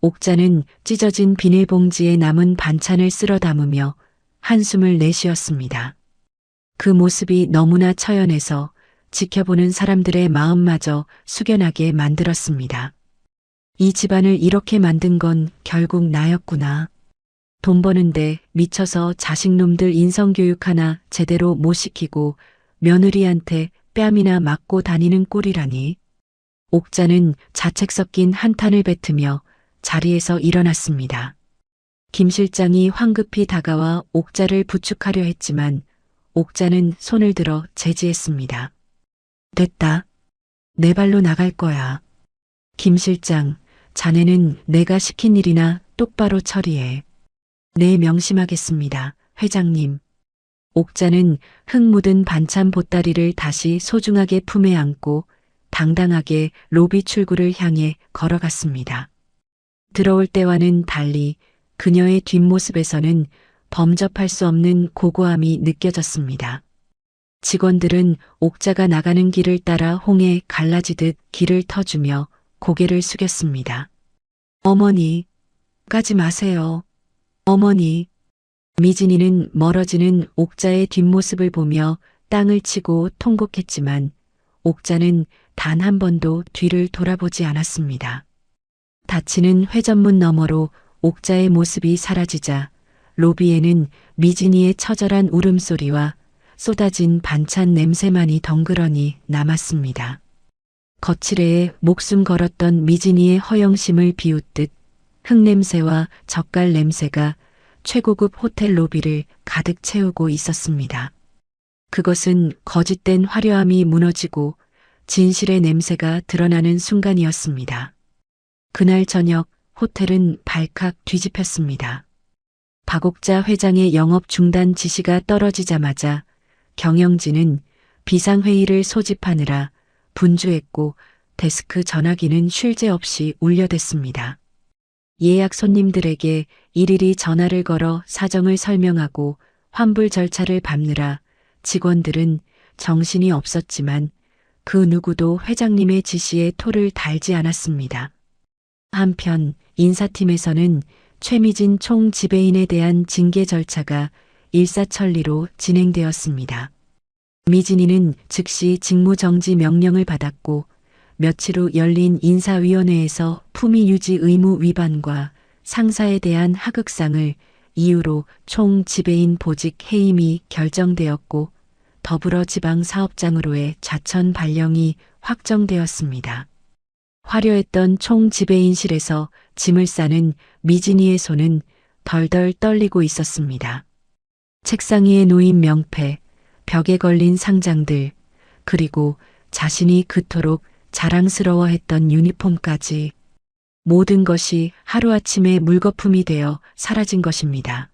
옥자는 찢어진 비닐봉지에 남은 반찬을 쓸어 담으며 한숨을 내쉬었습니다. 그 모습이 너무나 처연해서 지켜보는 사람들의 마음마저 숙연하게 만들었습니다. 이 집안을 이렇게 만든 건 결국 나였구나. 돈 버는데 미쳐서 자식놈들 인성교육 하나 제대로 못 시키고 며느리한테 뺨이나 맞고 다니는 꼴이라니. 옥자는 자책 섞인 한탄을 뱉으며 자리에서 일어났습니다. 김 실장이 황급히 다가와 옥자를 부축하려 했지만 옥자는 손을 들어 제지했습니다. 됐다. 내 발로 나갈 거야. 김 실장, 자네는 내가 시킨 일이나 똑바로 처리해. 네, 명심하겠습니다, 회장님. 옥자는 흙 묻은 반찬 보따리를 다시 소중하게 품에 안고 당당하게 로비 출구를 향해 걸어갔습니다. 들어올 때와는 달리 그녀의 뒷모습에서는 범접할 수 없는 고고함이 느껴졌습니다. 직원들은 옥자가 나가는 길을 따라 홍해 갈라지듯 길을 터주며 고개를 숙였습니다. 어머니, 가지 마세요. 어머니. 미진이는 멀어지는 옥자의 뒷모습을 보며 땅을 치고 통곡했지만 옥자는 단 한 번도 뒤를 돌아보지 않았습니다. 닫히는 회전문 너머로 옥자의 모습이 사라지자 로비에는 미진이의 처절한 울음소리와 쏟아진 반찬 냄새만이 덩그러니 남았습니다. 거칠애에 목숨 걸었던 미진이의 허영심을 비웃듯 흙냄새와 젓갈 냄새가 최고급 호텔 로비를 가득 채우고 있었습니다. 그것은 거짓된 화려함이 무너지고 진실의 냄새가 드러나는 순간이었습니다. 그날 저녁 호텔은 발칵 뒤집혔습니다. 박옥자 회장의 영업 중단 지시가 떨어지자마자 경영진은 비상회의를 소집하느라 분주했고 데스크 전화기는 쉴 새 없이 울려댔습니다. 예약 손님들에게 일일이 전화를 걸어 사정을 설명하고 환불 절차를 밟느라 직원들은 정신이 없었지만 그 누구도 회장님의 지시에 토를 달지 않았습니다. 한편 인사팀에서는 최미진 총 지배인에 대한 징계 절차가 일사천리로 진행되었습니다. 미진이는 즉시 직무정지 명령을 받았고 며칠 후 열린 인사위원회에서 품위 유지 의무 위반과 상사에 대한 하극상을 이유로 총 지배인 보직 해임이 결정되었고 더불어 지방사업장으로의 좌천 발령이 확정되었습니다. 화려했던 총 지배인실에서 짐을 싸는 미진이의 손은 덜덜 떨리고 있었습니다. 책상 위에 놓인 명패, 벽에 걸린 상장들, 그리고 자신이 그토록 자랑스러워했던 유니폼까지 모든 것이 하루아침에 물거품이 되어 사라진 것입니다.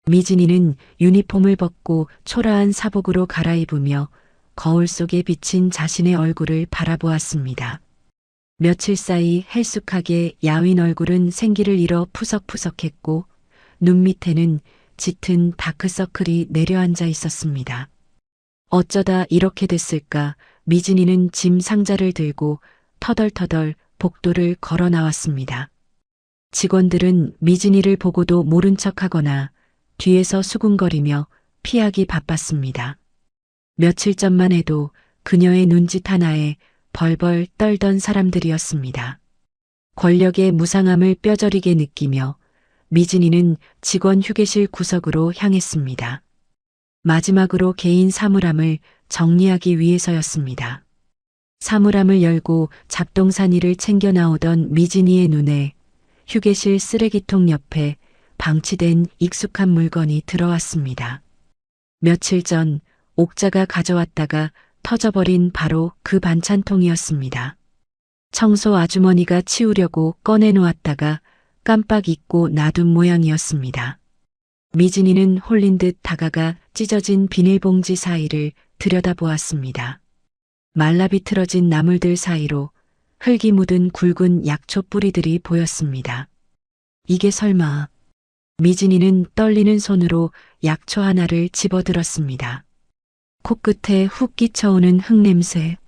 미진이는 유니폼을 벗고 초라한 사복으로 갈아입으며 거울 속에 비친 자신의 얼굴을 바라보았습니다. 며칠 사이 헬쑥하게 야윈 얼굴은 생기를 잃어 푸석푸석했고 눈 밑에는 짙은 다크서클이 내려앉아 있었습니다. 어쩌다 이렇게 됐을까? 미진이는 짐 상자를 들고 터덜터덜 복도를 걸어 나왔습니다. 직원들은 미진이를 보고도 모른 척하거나 뒤에서 수군거리며 피하기 바빴습니다. 며칠 전만 해도 그녀의 눈짓 하나에 벌벌 떨던 사람들이었습니다. 권력의 무상함을 뼈저리게 느끼며 미진이는 직원 휴게실 구석으로 향했습니다. 마지막으로 개인 사물함을 정리하기 위해서였습니다. 사물함을 열고 잡동사니를 챙겨 나오던 미진이의 눈에 휴게실 쓰레기통 옆에 방치된 익숙한 물건이 들어왔습니다. 며칠 전 옥자가 가져왔다가 터져버린 바로 그 반찬통이었습니다. 청소 아주머니가 치우려고 꺼내놓았다가 깜빡 잊고 놔둔 모양이었습니다. 미진이는 홀린 듯 다가가 찢어진 비닐봉지 사이를 들여다보았습니다. 말라비틀어진 나물들 사이로 흙이 묻은 굵은 약초 뿌리들이 보였습니다. 이게 설마... 미진이는 떨리는 손으로 약초 하나를 집어들었습니다. 코끝에 훅 끼쳐오는 흙냄새.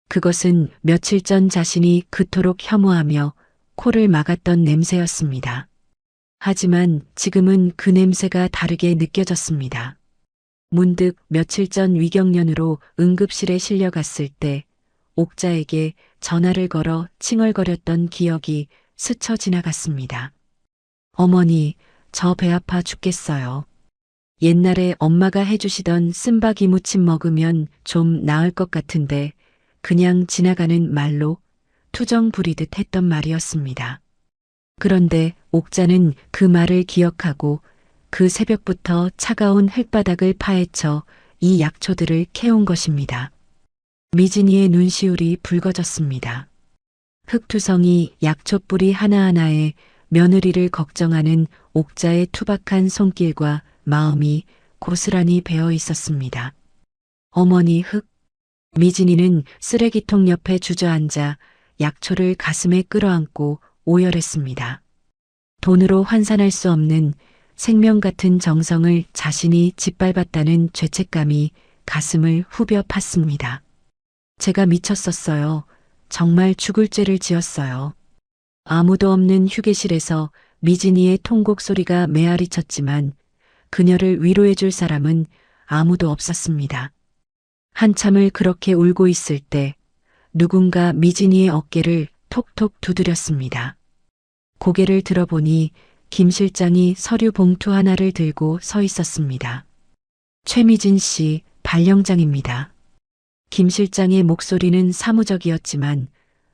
그것은 며칠 전 자신이 그토록 혐오하며 코를 막았던 냄새였습니다. 하지만 지금은 그 냄새가 다르게 느껴졌습니다. 문득 며칠 전 위경련으로 응급실에 실려갔을 때 옥자에게 전화를 걸어 칭얼거렸던 기억이 스쳐 지나갔습니다. 어머니, 저 배 아파 죽겠어요. 옛날에 엄마가 해주시던 쓴바기 무침 먹으면 좀 나을 것 같은데 그냥 지나가는 말로 투정 부리듯 했던 말이었습니다. 그런데 옥자는 그 말을 기억하고 그 새벽부터 차가운 흙바닥을 파헤쳐 이 약초들을 캐온 것입니다. 미진이의 눈시울이 붉어졌습니다. 흙투성이 약초 뿌리 하나하나에 며느리를 걱정하는 옥자의 투박한 손길과 마음이 고스란히 배어 있었습니다. 어머니 흙. 미진이는 쓰레기통 옆에 주저앉아 약초를 가슴에 끌어안고 오열했습니다. 돈으로 환산할 수 없는 생명 같은 정성을 자신이 짓밟았다는 죄책감이 가슴을 후벼 팠습니다. 제가 미쳤었어요. 정말 죽을 죄를 지었어요. 아무도 없는 휴게실에서 미진이의 통곡 소리가 메아리 쳤지만 그녀를 위로해 줄 사람은 아무도 없었습니다. 한참을 그렇게 울고 있을 때 누군가 미진이의 어깨를 톡톡 두드렸습니다. 고개를 들어보니 김 실장이 서류 봉투 하나를 들고 서 있었습니다. 최미진 씨, 발령장입니다. 김 실장의 목소리는 사무적이었지만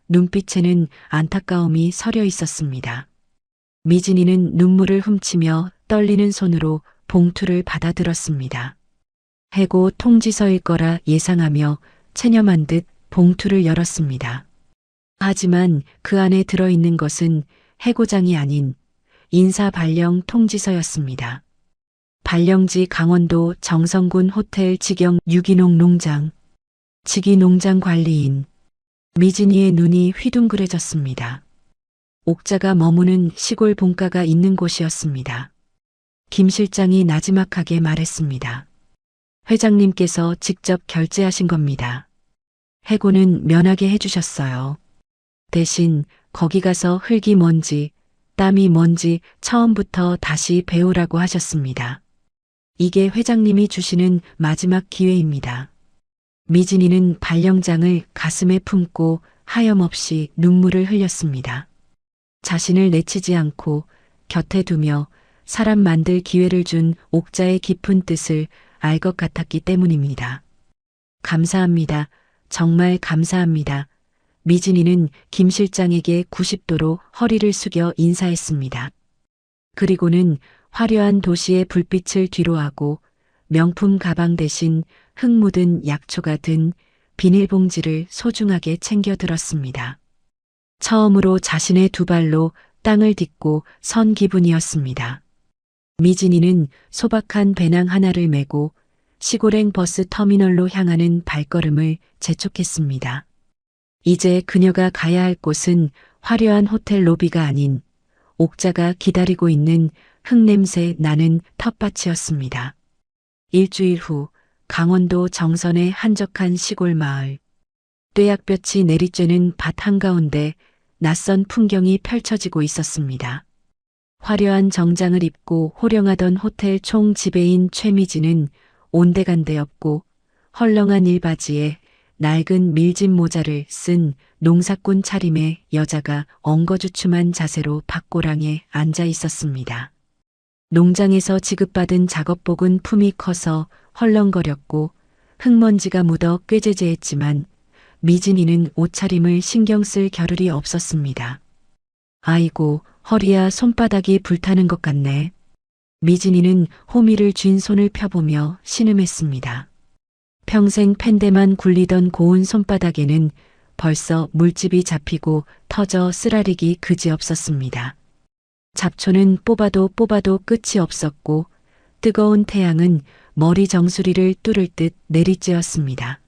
눈빛에는 안타까움이 서려 있었습니다. 미진이는 눈물을 훔치며 떨리는 손으로 봉투를 받아들었습니다. 해고 통지서일 거라 예상하며 체념한 듯 봉투를 열었습니다. 하지만 그 안에 들어있는 것은 해고장이 아닌 인사 발령 통지서였습니다. 발령지 강원도 정성군 호텔 직영 유기농 농장. 직위농장 관리인. 미진이의 눈이 휘둥그레졌습니다. 옥자가 머무는 시골 본가가 있는 곳이었습니다. 김 실장이 나지막하게 말했습니다. 회장님께서 직접 결제하신 겁니다. 해고는 면하게 해주셨어요. 대신 거기 가서 흙이 뭔지 땀이 뭔지 처음부터 다시 배우라고 하셨습니다. 이게 회장님이 주시는 마지막 기회입니다. 미진이는 발령장을 가슴에 품고 하염없이 눈물을 흘렸습니다. 자신을 내치지 않고 곁에 두며 사람 만들 기회를 준 옥자의 깊은 뜻을 알 것 같았기 때문입니다. 감사합니다. 정말 감사합니다. 미진이는 김 실장에게 90도로 허리를 숙여 인사했습니다. 그리고는 화려한 도시의 불빛을 뒤로하고 명품 가방 대신 흙 묻은 약초가 든 비닐봉지를 소중하게 챙겨 들었습니다. 처음으로 자신의 두 발로 땅을 딛고 선 기분이었습니다. 미진이는 소박한 배낭 하나를 메고 시골행 버스 터미널로 향하는 발걸음을 재촉했습니다. 이제 그녀가 가야 할 곳은 화려한 호텔 로비가 아닌 옥자가 기다리고 있는 흙냄새 나는 텃밭이었습니다. 일주일 후 강원도 정선의 한적한 시골 마을. 떼약볕이 내리쬐는 밭 한가운데 낯선 풍경이 펼쳐지고 있었습니다. 화려한 정장을 입고 호령하던 호텔 총 지배인 최미진은 온데간데 없고 헐렁한 일바지에 낡은 밀짚 모자를 쓴 농사꾼 차림의 여자가 엉거주춤한 자세로 밭고랑에 앉아 있었습니다. 농장에서 지급받은 작업복은 품이 커서 헐렁거렸고 흙먼지가 묻어 꾀죄죄했지만 미진이는 옷차림을 신경 쓸 겨를이 없었습니다. 아이고, 허리야 손바닥이 불타는 것 같네. 미진이는 호미를 쥔 손을 펴보며 신음했습니다. 평생 펜대만 굴리던 고운 손바닥에는 벌써 물집이 잡히고 터져 쓰라리기 그지없었습니다. 잡초는 뽑아도 끝이 없었고 뜨거운 태양은 머리 정수리를 뚫을 듯 내리쬐었습니다.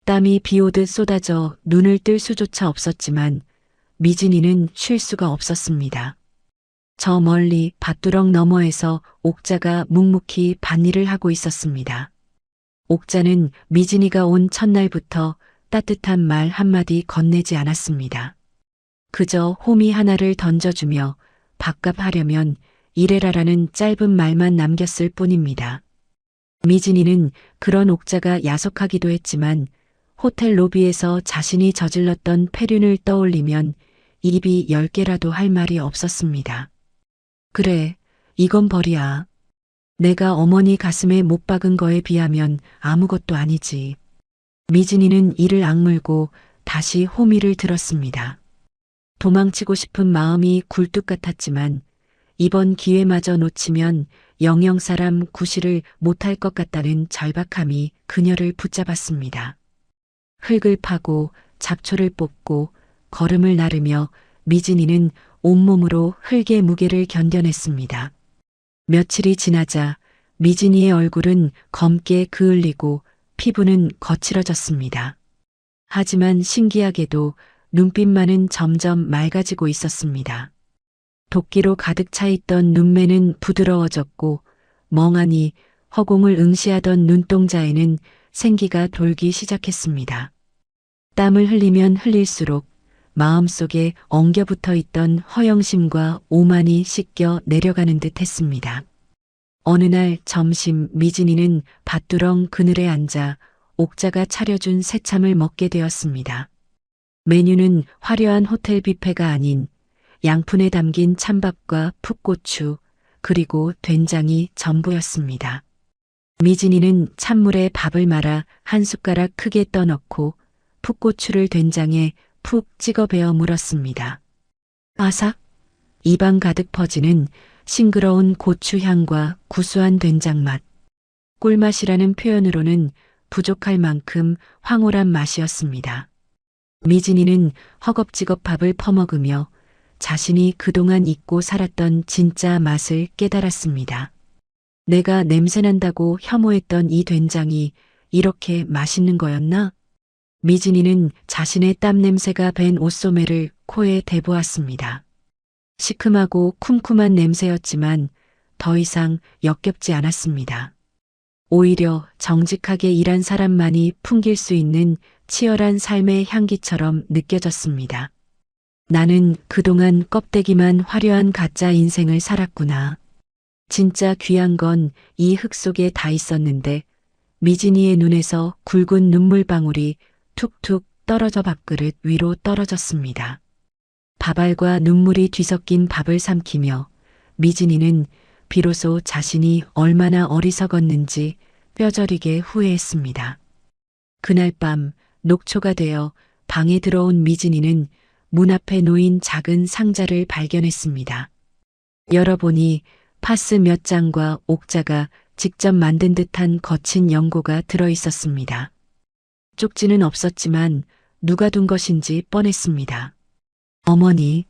땀이 비오듯 쏟아져 눈을 뜰 수조차 없었지만 미진이는 쉴 수가 없었습니다. 저 멀리 밭두렁 너머에서 옥자가 묵묵히 밭일을 하고 있었습니다. 옥자는 미진이가 온 첫날부터 따뜻한 말 한마디 건네지 않았습니다. 그저 호미 하나를 던져주며 밥값 하려면 일해라라는 짧은 말만 남겼을 뿐입니다. 미진이는 그런 옥자가 야속하기도 했지만 호텔 로비에서 자신이 저질렀던 폐륜을 떠올리면 입이 10개라도 할 말이 없었습니다. 그래, 이건 벌이야. 내가 어머니 가슴에 못 박은 거에 비하면 아무것도 아니지. 미진이는 이를 악물고 다시 호미를 들었습니다. 도망치고 싶은 마음이 굴뚝 같았지만 이번 기회마저 놓치면 영영사람 구실을 못할 것 같다는 절박함이 그녀를 붙잡았습니다. 흙을 파고 잡초를 뽑고 걸음을 나르며 미진이는 온몸으로 흙의 무게를 견뎌냈습니다. 며칠이 지나자 미진이의 얼굴은 검게 그을리고 피부는 거칠어졌습니다. 하지만 신기하게도 눈빛만은 점점 맑아지고 있었습니다. 도끼로 가득 차 있던 눈매는 부드러워졌고 멍하니 허공을 응시하던 눈동자에는 생기가 돌기 시작했습니다. 땀을 흘리면 흘릴수록 마음속에 엉겨붙어 있던 허영심과 오만이 씻겨 내려가는 듯 했습니다. 어느 날 점심 미진이는 밭두렁 그늘에 앉아 옥자가 차려준 새참을 먹게 되었습니다. 메뉴는 화려한 호텔 뷔페가 아닌 양푼에 담긴 찬밥과 풋고추 그리고 된장이 전부였습니다. 미진이는 찬물에 밥을 말아 한 숟가락 크게 떠넣고 풋고추를 된장에 푹 찍어 베어 물었습니다. 아삭! 입안 가득 퍼지는 싱그러운 고추향과 구수한 된장맛. 꿀맛이라는 표현으로는 부족할 만큼 황홀한 맛이었습니다. 미진이는 허겁지겁 밥을 퍼먹으며 자신이 그동안 잊고 살았던 진짜 맛을 깨달았습니다. 내가 냄새난다고 혐오했던 이 된장이 이렇게 맛있는 거였나? 미진이는 자신의 땀 냄새가 밴 옷소매를 코에 대보았습니다. 시큼하고 쿰쿰한 냄새였지만 더 이상 역겹지 않았습니다. 오히려 정직하게 일한 사람만이 풍길 수 있는 치열한 삶의 향기처럼 느껴졌습니다. 나는 그동안 껍데기만 화려한 가짜 인생을 살았구나. 진짜 귀한 건 이 흙 속에 다 있었는데 미진이의 눈에서 굵은 눈물방울이 툭툭 떨어져 밥그릇 위로 떨어졌습니다. 밥알과 눈물이 뒤섞인 밥을 삼키며 미진이는 비로소 자신이 얼마나 어리석었는지 뼈저리게 후회했습니다. 그날 밤 녹초가 되어 방에 들어온 미진이는 문 앞에 놓인 작은 상자를 발견했습니다. 열어보니 파스 몇 장과 옥자가 직접 만든 듯한 거친 연고가 들어 있었습니다. 쪽지는 없었지만 누가 둔 것인지 뻔했습니다. 어머니.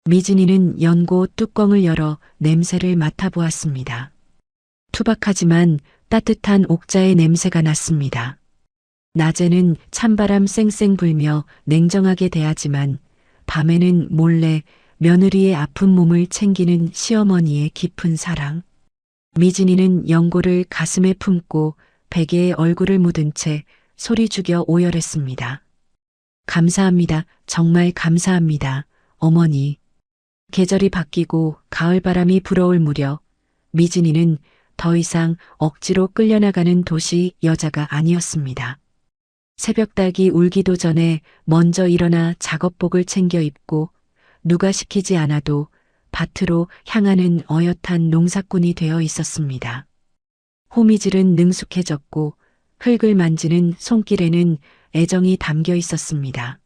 미진이는 연고 뚜껑을 열어 냄새를 맡아보았습니다. 투박하지만 따뜻한 옥자의 냄새가 났습니다. 낮에는 찬바람 쌩쌩 불며 냉정하게 대하지만 밤에는 몰래 며느리의 아픈 몸을 챙기는 시어머니의 깊은 사랑. 미진이는 연고를 가슴에 품고 베개에 얼굴을 묻은 채 소리 죽여 오열했습니다. 감사합니다. 정말 감사합니다. 어머니. 계절이 바뀌고 가을바람이 불어올 무렵 미진이는 더 이상 억지로 끌려나가는 도시 여자가 아니었습니다. 새벽닭이 울기도 전에 먼저 일어나 작업복을 챙겨 입고 누가 시키지 않아도 밭으로 향하는 어엿한 농사꾼이 되어 있었습니다. 호미질은 능숙해졌고 흙을 만지는 손길에는 애정이 담겨 있었습니다.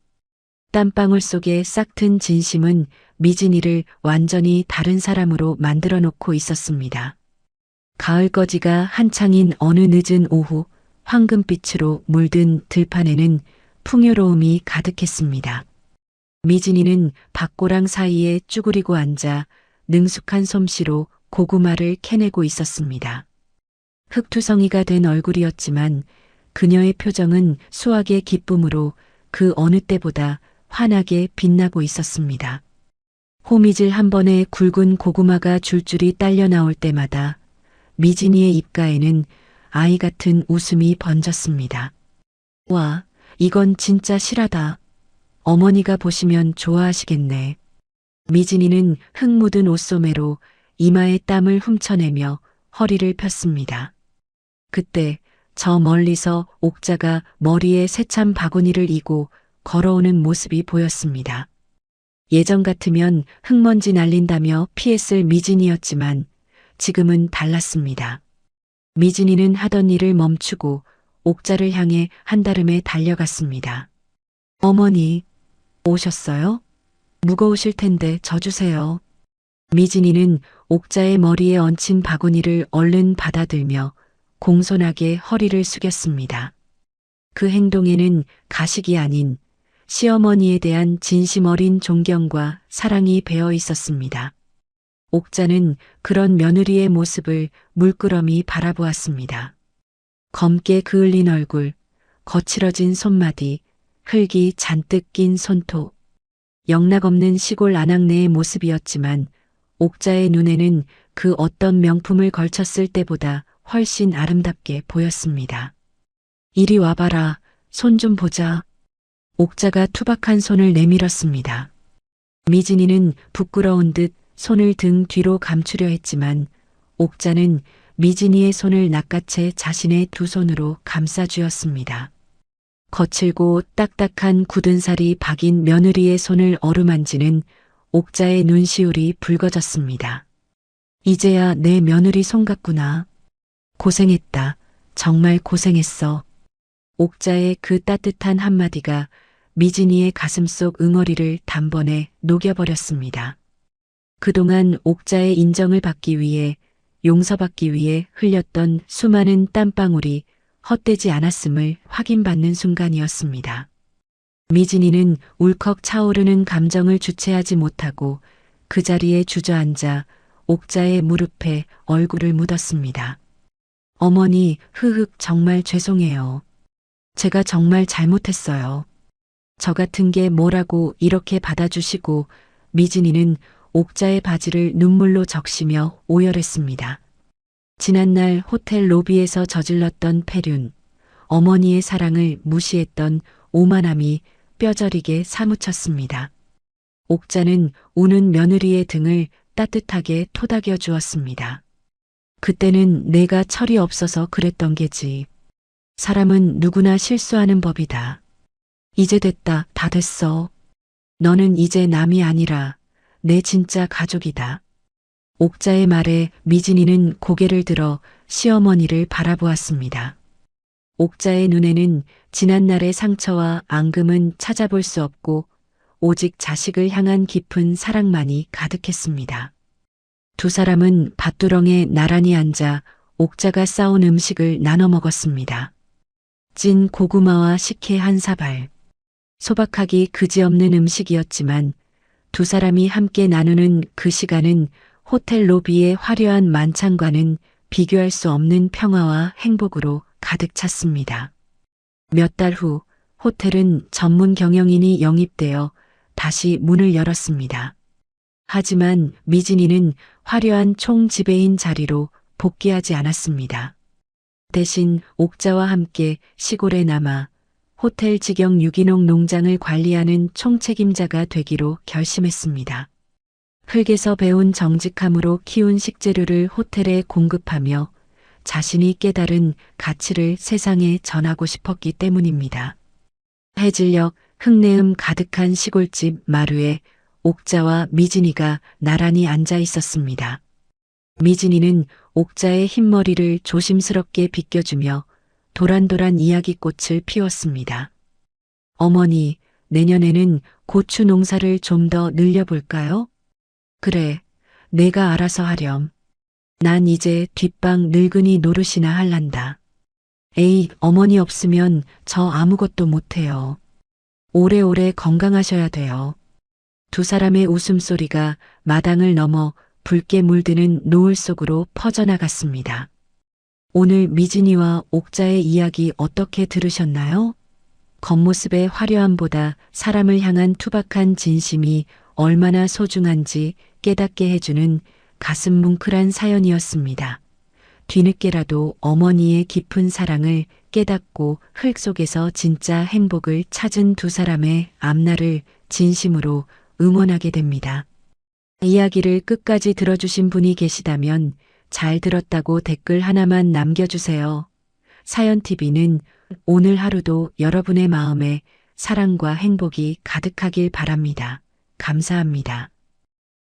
땀방울 속에 싹튼 진심은 미진이를 완전히 다른 사람으로 만들어 놓고 있었습니다. 가을거지가 한창인 어느 늦은 오후 황금빛으로 물든 들판에는 풍요로움이 가득했습니다. 미진이는 밭고랑 사이에 쭈그리고 앉아 능숙한 솜씨로 고구마를 캐내고 있었습니다. 흙투성이가 된 얼굴이었지만 그녀의 표정은 수확의 기쁨으로 그 어느 때보다 환하게 빛나고 있었습니다. 호미질 한 번에 굵은 고구마가 줄줄이 딸려 나올 때마다 미진이의 입가에는 아이 같은 웃음이 번졌습니다. 와, 이건 진짜 실하다. 어머니가 보시면 좋아하시겠네. 미진이는 흙 묻은 옷소매로 이마에 땀을 훔쳐내며 허리를 폈습니다. 그때 저 멀리서 옥자가 머리에 새참 바구니를 이고 걸어오는 모습이 보였습니다. 예전 같으면 흙먼지 날린다며 피했을 미진이었지만 지금은 달랐습니다. 미진이는 하던 일을 멈추고 옥자를 향해 한달음에 달려갔습니다. 어머니, 오셨어요? 무거우실 텐데 져주세요. 미진이는 옥자의 머리에 얹힌 바구니를 얼른 받아들며 공손하게 허리를 숙였습니다. 그 행동에는 가식이 아닌 시어머니에 대한 진심 어린 존경과 사랑이 배어 있었습니다. 옥자는 그런 며느리의 모습을 물끄러미 바라보았습니다. 검게 그을린 얼굴, 거칠어진 손마디, 흙이 잔뜩 낀 손톱. 영락없는 시골 아낙네의 모습이었지만 옥자의 눈에는 그 어떤 명품을 걸쳤을 때보다 훨씬 아름답게 보였습니다. 이리 와봐라, 손 좀 보자. 옥자가 투박한 손을 내밀었습니다. 미진이는 부끄러운 듯 손을 등 뒤로 감추려 했지만 옥자는 미진이의 손을 낚아채 자신의 두 손으로 감싸주었습니다. 거칠고 딱딱한 굳은 살이 박인 며느리의 손을 어루만지는 옥자의 눈시울이 붉어졌습니다. 이제야 내 며느리 손 같구나. 고생했다. 정말 고생했어. 옥자의 그 따뜻한 한마디가 미진이의 가슴속 응어리를 단번에 녹여버렸습니다. 그동안 옥자의 인정을 받기 위해 용서받기 위해 흘렸던 수많은 땀방울이 헛되지 않았음을 확인받는 순간이었습니다. 미진이는 울컥 차오르는 감정을 주체하지 못하고 그 자리에 주저앉아 옥자의 무릎에 얼굴을 묻었습니다. 어머니, 정말 죄송해요. 제가 정말 잘못했어요. 저 같은 게 뭐라고 이렇게 받아주시고 미진이는 옥자의 바지를 눈물로 적시며 오열했습니다. 지난날 호텔 로비에서 저질렀던 폐륜, 어머니의 사랑을 무시했던 오만함이 뼈저리게 사무쳤습니다. 옥자는 우는 며느리의 등을 따뜻하게 토닥여 주었습니다. 그때는 내가 철이 없어서 그랬던 게지. 사람은 누구나 실수하는 법이다. 이제 됐다, 다 됐어. 너는 이제 남이 아니라 내 진짜 가족이다. 옥자의 말에 미진이는 고개를 들어 시어머니를 바라보았습니다. 옥자의 눈에는 지난날의 상처와 앙금은 찾아볼 수 없고 오직 자식을 향한 깊은 사랑만이 가득했습니다. 두 사람은 밭두렁에 나란히 앉아 옥자가 싸온 음식을 나눠 먹었습니다. 찐 고구마와 식혜 한 사발. 소박하기 그지없는 음식이었지만 두 사람이 함께 나누는 그 시간은 호텔 로비의 화려한 만찬과는 비교할 수 없는 평화와 행복으로 가득 찼습니다. 몇 달 후 호텔은 전문 경영인이 영입되어 다시 문을 열었습니다. 하지만 미진이는 화려한 총지배인 자리로 복귀하지 않았습니다. 대신 옥자와 함께 시골에 남아 호텔 직영 유기농 농장을 관리하는 총책임자가 되기로 결심했습니다. 흙에서 배운 정직함으로 키운 식재료를 호텔에 공급하며 자신이 깨달은 가치를 세상에 전하고 싶었기 때문입니다. 해질녘 흙내음 가득한 시골집 마루에 옥자와 미진이가 나란히 앉아 있었습니다. 미진이는 옥자의 흰머리를 조심스럽게 빗겨주며 도란도란 이야기꽃을 피웠습니다. 어머니, 내년에는 고추 농사를 좀 더 늘려볼까요? 그래, 내가 알아서 하렴. 난 이제 뒷방 늙은이 노릇이나 할란다. 에이, 어머니 없으면 저 아무것도 못해요. 오래오래 건강하셔야 돼요. 두 사람의 웃음소리가 마당을 넘어 붉게 물드는 노을 속으로 퍼져나갔습니다. 오늘 미진이와 옥자의 이야기 어떻게 들으셨나요? 겉모습의 화려함보다 사람을 향한 투박한 진심이 얼마나 소중한지 깨닫게 해주는 가슴 뭉클한 사연이었습니다. 뒤늦게라도 어머니의 깊은 사랑을 깨닫고 흙 속에서 진짜 행복을 찾은 두 사람의 앞날을 진심으로 응원하게 됩니다. 이야기를 끝까지 들어주신 분이 계시다면 잘 들었다고 댓글 하나만 남겨주세요. 사연TV는 오늘 하루도 여러분의 마음에 사랑과 행복이 가득하길 바랍니다. 감사합니다.